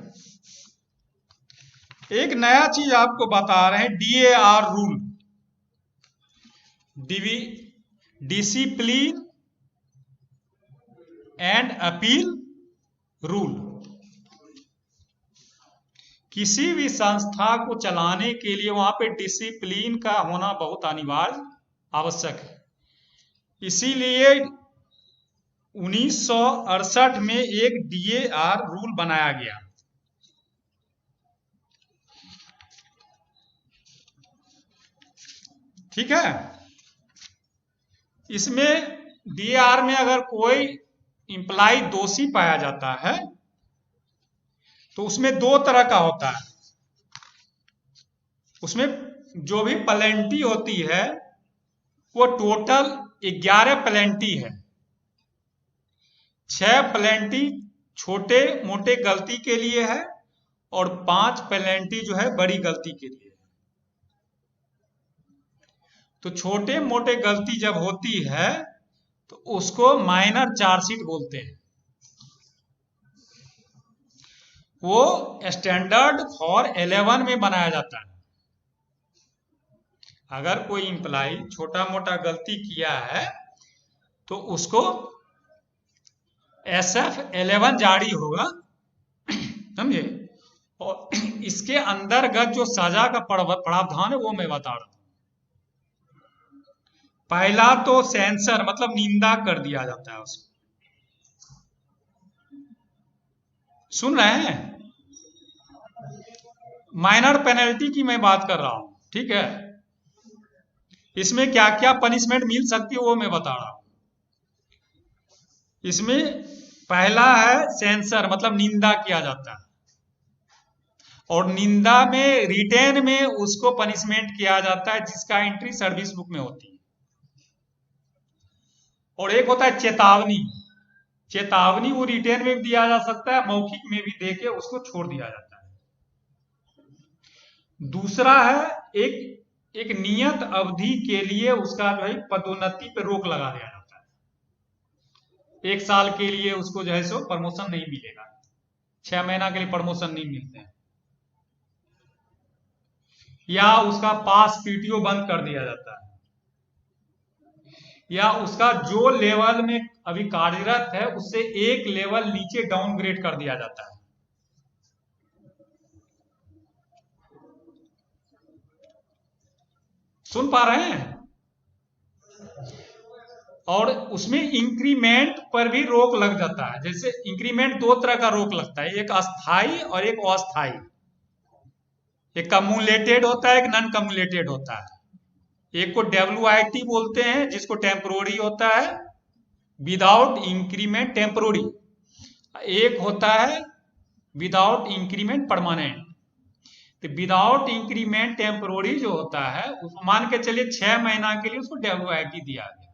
एक नया चीज आपको बता रहे हैं, DAR rule, discipline and appeal rule. किसी भी संस्था को चलाने के लिए वहां पे डिसिप्लिन का होना बहुत अनिवार्य आवश्यक है। इसीलिए 1968 में एक DAR रूल बनाया गया। ठीक है, इसमें DAR में अगर कोई इंप्लाई दोषी पाया जाता है तो उसमें दो तरह का होता है। उसमें जो भी पेनल्टी होती है वो टोटल 11 पेनल्टी है। 6 पेनल्टी छोटे मोटे गलती के लिए है और 5 पेनल्टी जो है बड़ी गलती के लिए है। तो छोटे मोटे गलती जब होती है तो उसको माइनर चार्जशीट बोलते हैं। वो स्टैंडर्ड फॉर 11 में बनाया जाता है। अगर कोई इंप्लाई छोटा मोटा गलती किया है तो उसको SF11 जारी होगा, समझे। और इसके अंतर्गत जो सजा का प्रावधान है वो मैं बता रहा हूं। पहला तो सेंसर मतलब निंदा कर दिया जाता है उसको। सुन रहे हैं, माइनर पेनल्टी की मैं बात कर रहा हूं, ठीक है। इसमें क्या क्या पनिशमेंट मिल सकती है वो मैं बता रहा हूं। इसमें पहला है सेंसर मतलब निंदा किया जाता है, और निंदा में रिटेन में उसको पनिशमेंट किया जाता है जिसका एंट्री सर्विस बुक में होती है। और एक होता है चेतावनी। चेतावनी वो रिटेन में भी दिया जा सकता है, मौखिक में भी देके उसको छोड़ दिया जाता है। दूसरा है एक नियत अवधि के लिए उसका जो है पदोन्नति पे रोक लगा दिया जाता है। 1 साल के लिए उसको जो है सो प्रमोशन नहीं मिलेगा, 6 महीना के लिए प्रमोशन नहीं मिलते हैं, या उसका पास PTO बंद कर दिया जाता है, या उसका जो लेवल में अभी कार्यरत है उससे 1 लेवल नीचे डाउनग्रेड कर दिया जाता है। सुन पा रहे हैं। और उसमें इंक्रीमेंट पर भी रोक लग जाता है। जैसे इंक्रीमेंट 2 तरह का रोक लगता है, एक अस्थाई और एक अस्थाई। एक कम्युलेटेड होता है, एक नॉन कम्युलेटेड होता है। एक को WIT बोलते हैं जिसको टेम्पोररी होता है, विदाउट इंक्रीमेंट टेम्पोररी। एक होता है विदाउट इंक्रीमेंट परमानेंट। तो विदाउट इंक्रीमेंट टेम्पोररी जो होता है उसको मान के चलिए 6 महीना के लिए उसको WIT दिया गया,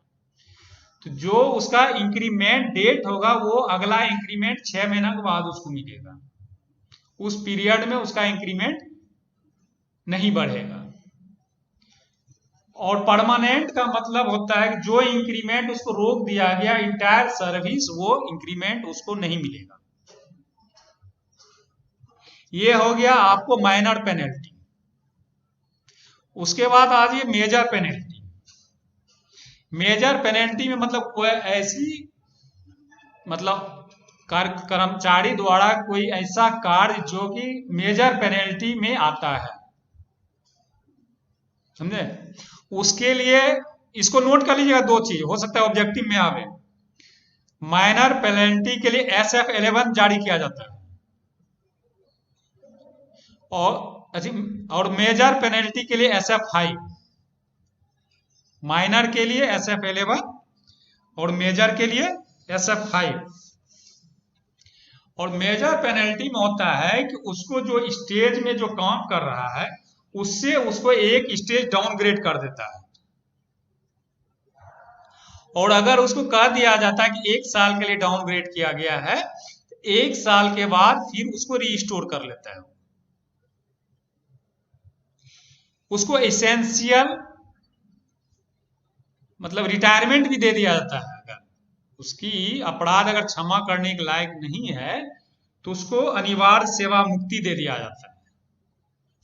तो जो उसका इंक्रीमेंट डेट होगा वो अगला इंक्रीमेंट 6 महीना के बाद उसको मिलेगा। उस पीरियड में उसका इंक्रीमेंट नहीं बढ़ेगा। और परमानेंट का मतलब होता है कि जो इंक्रीमेंट उसको रोक दिया गया इंटायर सर्विस, वो इंक्रीमेंट उसको नहीं मिलेगा। ये हो गया आपको माइनर पेनल्टी। उसके बाद आ जाइए मेजर पेनल्टी। मेजर पेनल्टी में मतलब कोई ऐसी मतलब कर्मचारी द्वारा कोई ऐसा कार्य जो कि मेजर पेनल्टी में आता है, समझे। उसके लिए इसको नोट कर लीजिएगा, 2 चीज हो सकता है ऑब्जेक्टिव में आवे। माइनर पेनल्टी के लिए SF11 जारी किया जाता है, और मेजर पेनल्टी के लिए SF5। माइनर के लिए SF11 और मेजर के लिए SF5। और मेजर पेनल्टी में होता है कि उसको जो स्टेज में जो काम कर रहा है उससे उसको एक स्टेज डाउनग्रेड कर देता है। और अगर उसको कह दिया जाता है कि 1 साल के लिए डाउनग्रेड किया गया है, 1 साल के बाद फिर उसको रीस्टोर कर लेता है। उसको एसेंशियल मतलब रिटायरमेंट भी दे दिया जाता है। अगर उसकी अपराध अगर क्षमा करने के लायक नहीं है तो उसको अनिवार्य सेवा मुक्ति दे दिया जाता है।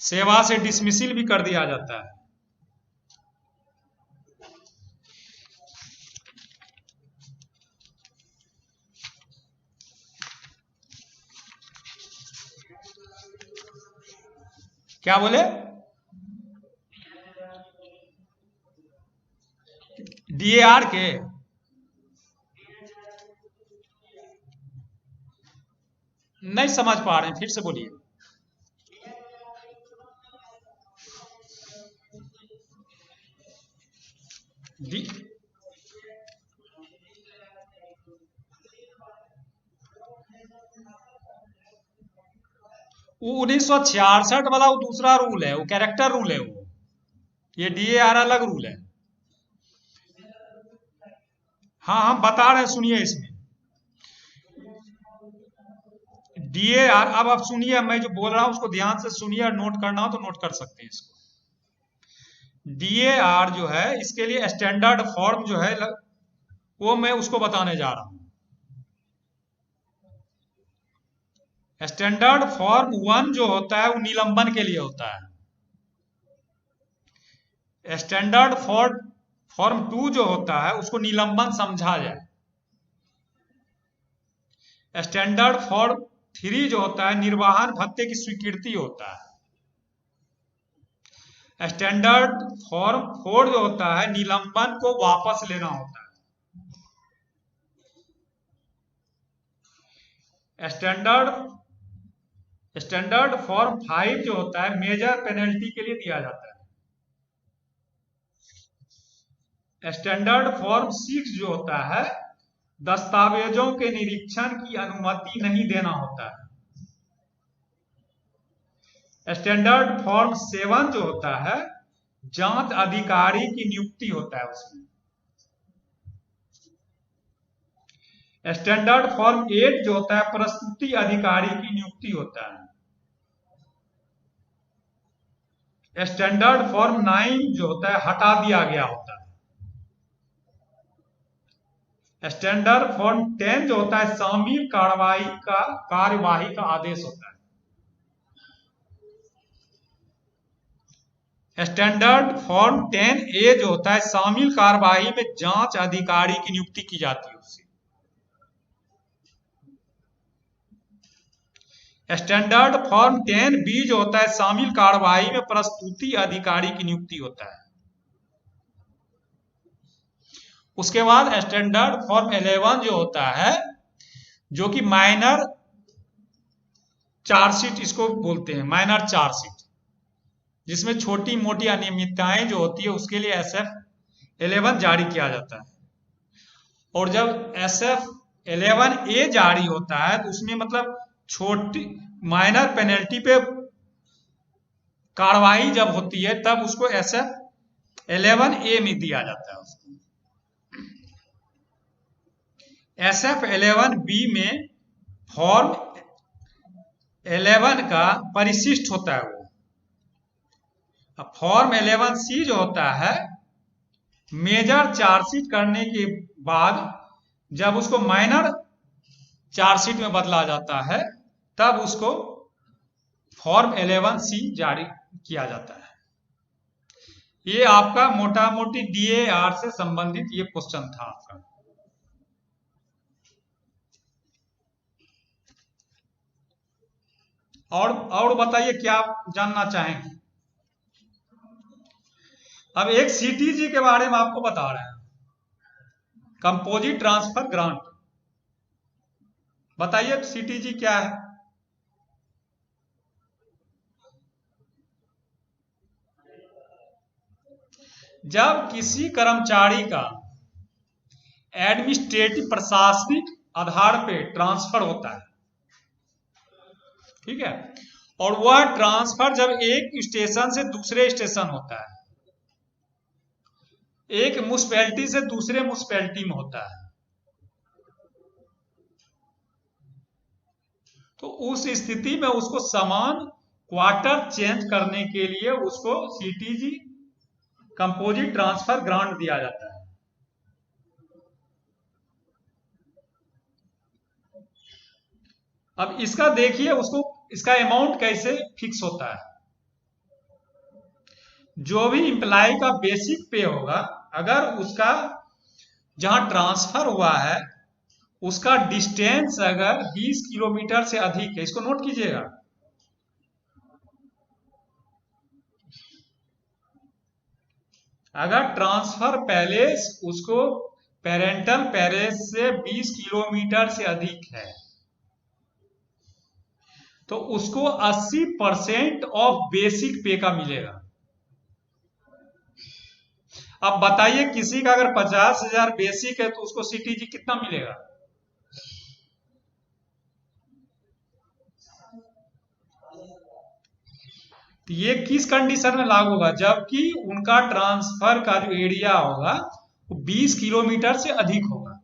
सेवा से डिसमिसिल भी कर दिया जाता है। क्या बोले? DAR के नहीं समझ पा रहे हैं, फिर से बोलिए। वो 1966 वाला वो दूसरा रूल है, वो कैरेक्टर रूल है वो। ये DAR अलग रूल है। हाँ हम बता रहे हैं, सुनिए इसमें DAR। अब आप सुनिए, मैं जो बोल रहा हूं उसको ध्यान से सुनिए, और नोट करना हो तो नोट कर सकते हैं इसको। DAR जो है, इसके लिए स्टैंडर्ड फॉर्म जो है वो मैं उसको बताने जा रहा हूं। स्टैंडर्ड फॉर्म 1 जो होता है वो निलंबन के लिए होता है। स्टैंडर्ड फॉर्म 2 जो होता है उसको निलंबन समझा जाए। स्टैंडर्ड फॉर्म 3 जो होता है निर्वाहन भत्ते की स्वीकृति होता है। स्टैंडर्ड फॉर्म 4 जो होता है निलंबन को वापस लेना होता है। स्टैंडर्ड फॉर्म 5 जो होता है मेजर पेनल्टी के लिए दिया जाता है। स्टैंडर्ड फॉर्म 6 जो होता है दस्तावेजों के निरीक्षण की अनुमति नहीं देना होता है। स्टैंडर्ड फॉर्म 7 जो होता है जांच अधिकारी की नियुक्ति होता है उसमें। स्टैंडर्ड फॉर्म 8 जो होता है प्रस्तुति अधिकारी की नियुक्ति होता है। स्टैंडर्ड फॉर्म 9 जो होता है हटा दिया गया होता है। स्टैंडर्ड फॉर्म 10 जो होता है शामिल कार्यवाही का आदेश होता है। स्टैंडर्ड फॉर्म 10A जो होता है शामिल कार्यवाही में जांच अधिकारी की नियुक्ति की जाती है उससे। स्टैंडर्ड फॉर्म 10B जो होता है शामिल कार्यवाही में प्रस्तुति अधिकारी की नियुक्ति होता है। उसके बाद स्टैंडर्ड फॉर्म 11 जो होता है जो कि माइनर चार्जशीट इसको बोलते हैं, माइनर चार्जशीट, जिसमें छोटी मोटी अनियमितताएं जो होती है उसके लिए SF11 जारी किया जाता है। और जब SF11A जारी होता है तो उसमें मतलब छोटी माइनर पेनल्टी पे कार्रवाई जब होती है तब उसको SF11A में दिया जाता है। उसको SF11B में फॉर्म 11 का परिशिष्ट होता है वो। अब फॉर्म 11C जो होता है मेजर चार्जशीट करने के बाद जब उसको माइनर चार्जशीट में बदला जाता है तब उसको फॉर्म 11C जारी किया जाता है। ये आपका मोटा मोटी DAR से संबंधित ये क्वेश्चन था आपका। और बताइए क्या जानना चाहेंगे। अब एक CTG के बारे में आपको बता रहे हैं, कंपोजिट ट्रांसफर ग्रांट। बताइए CTG क्या है। जब किसी कर्मचारी का एडमिनिस्ट्रेटिव प्रशासनिक आधार पे ट्रांसफर होता है, ठीक है, और वह ट्रांसफर जब एक स्टेशन से दूसरे स्टेशन होता है, एक म्युनिसिपैलिटी से दूसरे म्युनिसिपैलिटी में होता है, तो उस स्थिति में उसको समान क्वार्टर चेंज करने के लिए उसको CTG कंपोजिट ट्रांसफर ग्रांट दिया जाता है। अब इसका देखिए उसको इसका अमाउंट कैसे फिक्स होता है। जो भी इम्प्लाई का बेसिक पे होगा, अगर उसका जहां ट्रांसफर हुआ है उसका डिस्टेंस अगर 20 किलोमीटर से अधिक है, इसको नोट कीजिएगा। अगर ट्रांसफर पैलेस उसको पेरेंटल पैलेस से 20 किलोमीटर से अधिक है तो उसको 80% ऑफ बेसिक पे का मिलेगा। अब बताइए किसी का अगर 50,000 बेसिक है तो उसको सीटीजी कितना मिलेगा? तो ये किस कंडीशन में लागू होगा? जबकि उनका ट्रांसफर का जो एरिया होगा वो 20 किलोमीटर से अधिक होगा।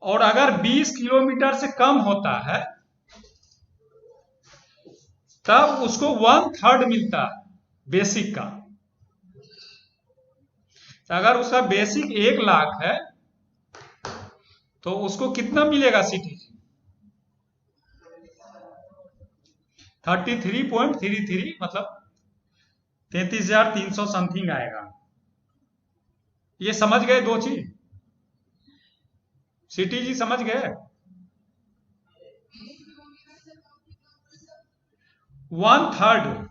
और अगर 20 किलोमीटर से कम होता है तब उसको 1/3 मिलता है बेसिक का। तो अगर उसका बेसिक 1 लाख है तो उसको कितना मिलेगा सीटीजी? 33.33 मतलब 33,300 समथिंग आएगा। ये समझ गए दो चीज? सीटीजी समझ गए? 1/3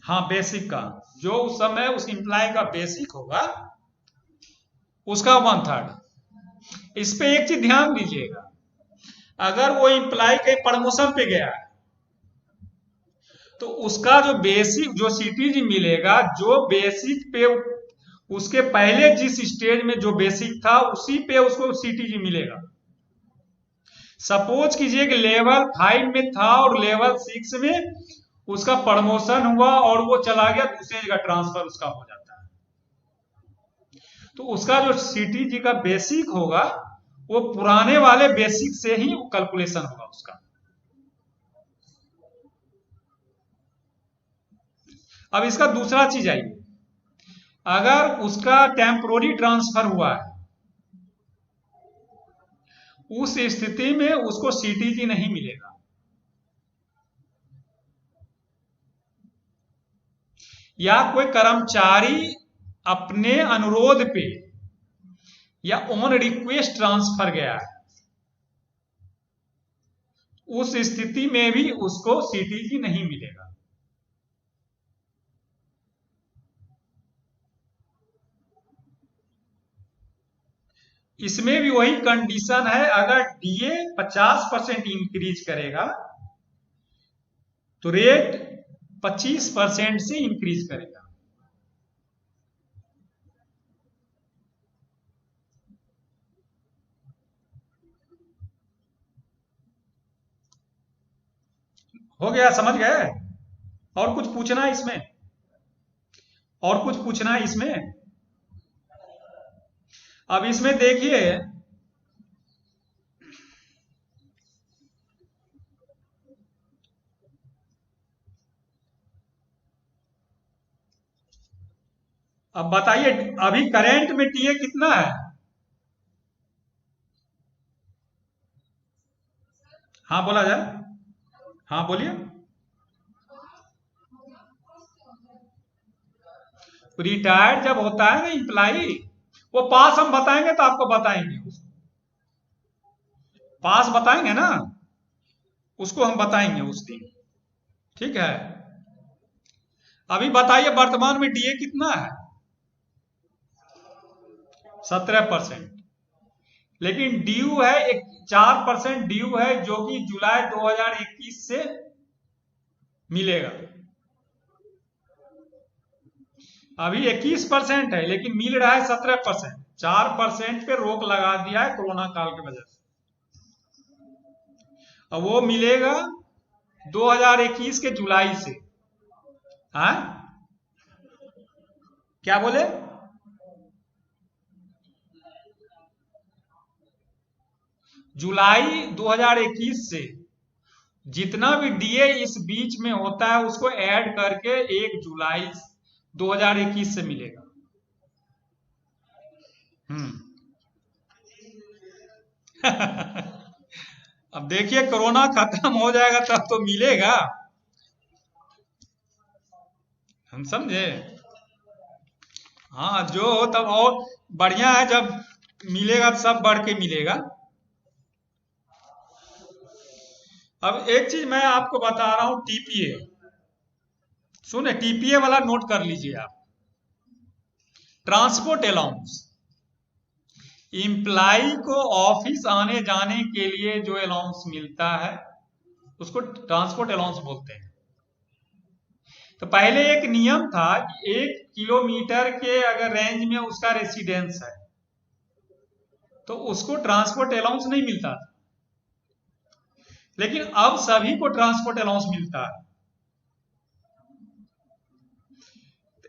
हाँ बेसिक का, जो उस समय उस इंप्लाई का बेसिक होगा उसका 1/3। इस पे एक चीज ध्यान दीजिएगा, अगर वो इंप्लाई कहीं प्रमोशन पे गया है तो उसका जो बेसिक जो सीटीजी मिलेगा, जो बेसिक पे उसके पहले जिस स्टेज में जो बेसिक था उसी पे उसको सीटीजी मिलेगा। सपोज कीजिए कि लेवल 5 में था और लेवल 6 में उसका प्रमोशन हुआ और वो चला गया दूसरी जगह, ट्रांसफर उसका हो जाता है, तो उसका जो सीटीजी का बेसिक होगा वो पुराने वाले बेसिक से ही कैलकुलेशन होगा उसका। अब इसका दूसरा चीज आइए, अगर उसका टेम्पोररी ट्रांसफर हुआ है उस स्थिति में उसको सीटीजी नहीं मिलेगा। या कोई कर्मचारी अपने अनुरोध पे या ऑन रिक्वेस्ट ट्रांसफर गया है, उस स्थिति में भी उसको सीटीजी नहीं मिलेगा। इसमें भी वही कंडीशन है, अगर डीए 50% इंक्रीज करेगा तो रेट 25% से इंक्रीज करेगा। हो गया, समझ गए? और कुछ पूछना है इसमें? और कुछ पूछना है इसमें? अब इसमें देखिए, अब बताइए अभी करंट में टीए कितना है? हाँ बोला जाए, हाँ बोलिए। रिटायर्ड जब होता है ना इम्प्लाई, वो पास हम बताएंगे तो आपको बताएंगे, पास बताएंगे ना उसको हम बताएंगे उस दिन, ठीक है? अभी बताइए वर्तमान में डीए कितना है? 17%। लेकिन ड्यू है एक 4% ड्यू है जो कि जुलाई 2021 से मिलेगा। अभी 21% है लेकिन मिल रहा है 17%। 4% पे रोक लगा दिया है कोरोना काल की वजह से। अब वो मिलेगा 2021 के जुलाई से। हाँ क्या बोले? जुलाई 2021 से जितना भी डीए इस बीच में होता है उसको ऐड करके 1 जुलाई 2021 से मिलेगा। अब देखिए कोरोना खत्म हो जाएगा तब तो मिलेगा, हम समझे। हाँ जो हो तब और बढ़िया है, जब मिलेगा तो सब बढ़ के मिलेगा। अब एक चीज मैं आपको बता रहा हूं, टीपीए, सुने, टीपीए वाला नोट कर लीजिए आप। ट्रांसपोर्ट अलाउंस, इम्प्लाई को ऑफिस आने जाने के लिए जो अलाउंस मिलता है उसको ट्रांसपोर्ट अलाउंस बोलते हैं। तो पहले एक नियम था कि 1 किलोमीटर के अगर रेंज में उसका रेसिडेंस है तो उसको ट्रांसपोर्ट अलाउंस नहीं मिलता था, लेकिन अब सभी को ट्रांसपोर्ट अलाउंस मिलता है।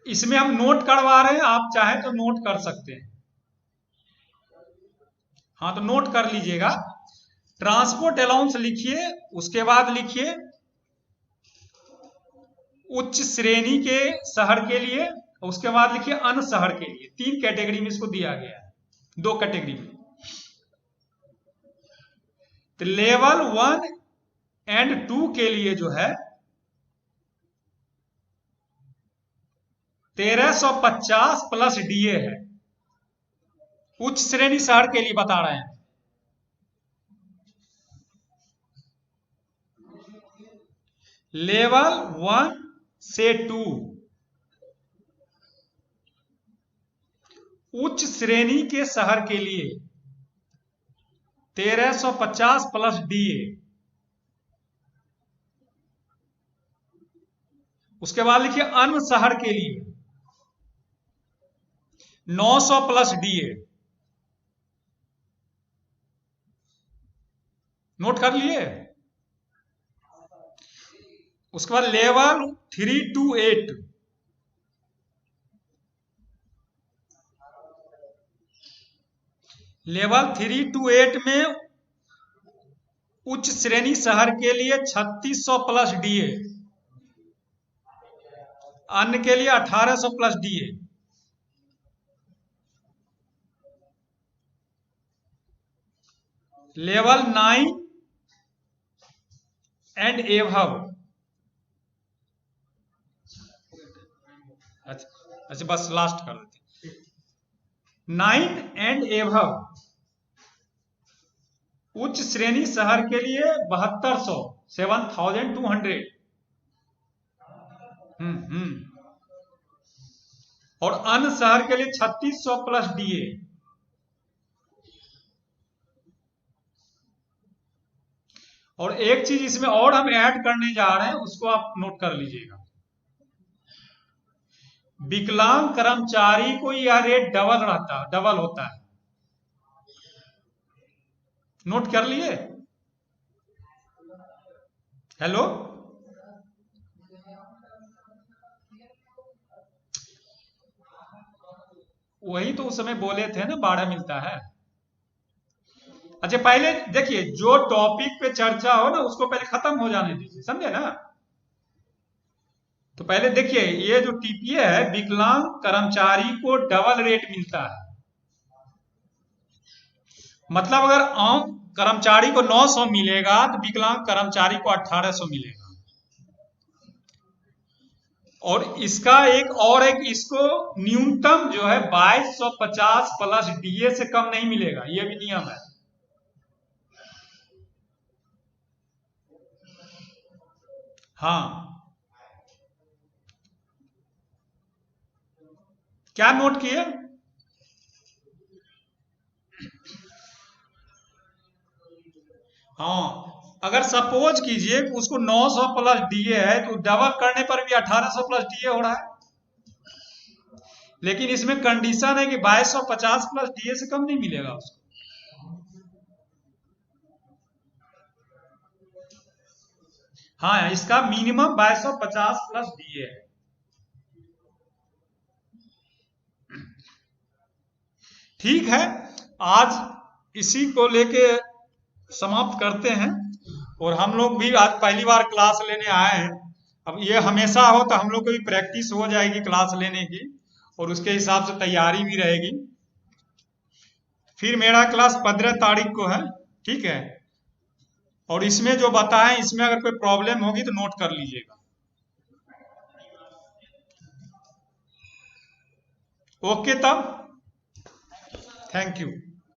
इसमें हम नोट करवा रहे हैं, आप चाहे तो नोट कर सकते हैं। हाँ तो नोट कर लीजिएगा, ट्रांसपोर्ट अलाउंस लिखिए, उसके बाद लिखिए उच्च श्रेणी के शहर के लिए, उसके बाद लिखिए अन्य शहर के लिए। 3 कैटेगरी में इसको दिया गया है, 2 कैटेगरी में। तो लेवल 1 एंड 2 के लिए जो है 1350 प्लस डीए है, उच्च श्रेणी शहर के लिए बता रहे हैं। लेवल 1 से 2 उच्च श्रेणी के शहर के लिए 1350 प्लस डीए, उसके बाद लिखिए अन्य शहर के लिए 900 प्लस डीए। नोट कर लिए। उसके बाद लेवल 3 to 8 लेवल 3 to 8 में उच्च श्रेणी शहर के लिए 3600 प्लस डीए, अन्य के लिए 1800 प्लस डीए। लेवल 9 एंड एवव, अच्छा बस लास्ट कर देते, 9 एंड एवव उच्च श्रेणी शहर के लिए 7200, 7200। और अन्य शहर के लिए 3600 प्लस डीए। और एक चीज इसमें और हम ऐड करने जा रहे हैं, उसको आप नोट कर लीजिएगा। विकलांग कर्मचारी को यह रेट डबल होता है। नोट कर लिए? हेलो, वही तो उस समय बोले थे ना, 12 मिलता है। अच्छा पहले देखिए, जो टॉपिक पे चर्चा हो ना उसको पहले खत्म हो जाने दीजिए, समझे ना। तो पहले देखिए, ये जो टीपीए है, विकलांग कर्मचारी को डबल रेट मिलता है। मतलब अगर आम कर्मचारी को 900 मिलेगा तो विकलांग कर्मचारी को 1800 मिलेगा। और इसका एक इसको न्यूनतम जो है 2250 प्लस डीए से कम नहीं मिलेगा, यह भी नियम है। हाँ, क्या नोट किए? हाँ, अगर सपोज कीजिए कि उसको 900 प्लस डीए है तो डबल करने पर भी 1800 प्लस डीए हो रहा है। लेकिन इसमें कंडीशन है कि 2250 प्लस डीए से कम नहीं मिलेगा उसको। हाँ, इसका मिनिमम 2250 प्लस डीए है। ठीक है, आज इसी को लेके समाप्त करते हैं। और हम लोग भी आज पहली बार क्लास लेने आए हैं। अब ये हमेशा हो तो हम लोग को भी प्रैक्टिस हो जाएगी क्लास लेने की, और उसके हिसाब से तैयारी भी रहेगी। फिर मेरा क्लास 15 तारीख को है। ठीक है। और इसमें जो बताएं, इसमें अगर कोई प्रॉब्लम होगी तो नोट कर लीजिएगा। ओके तब, थैंक यू।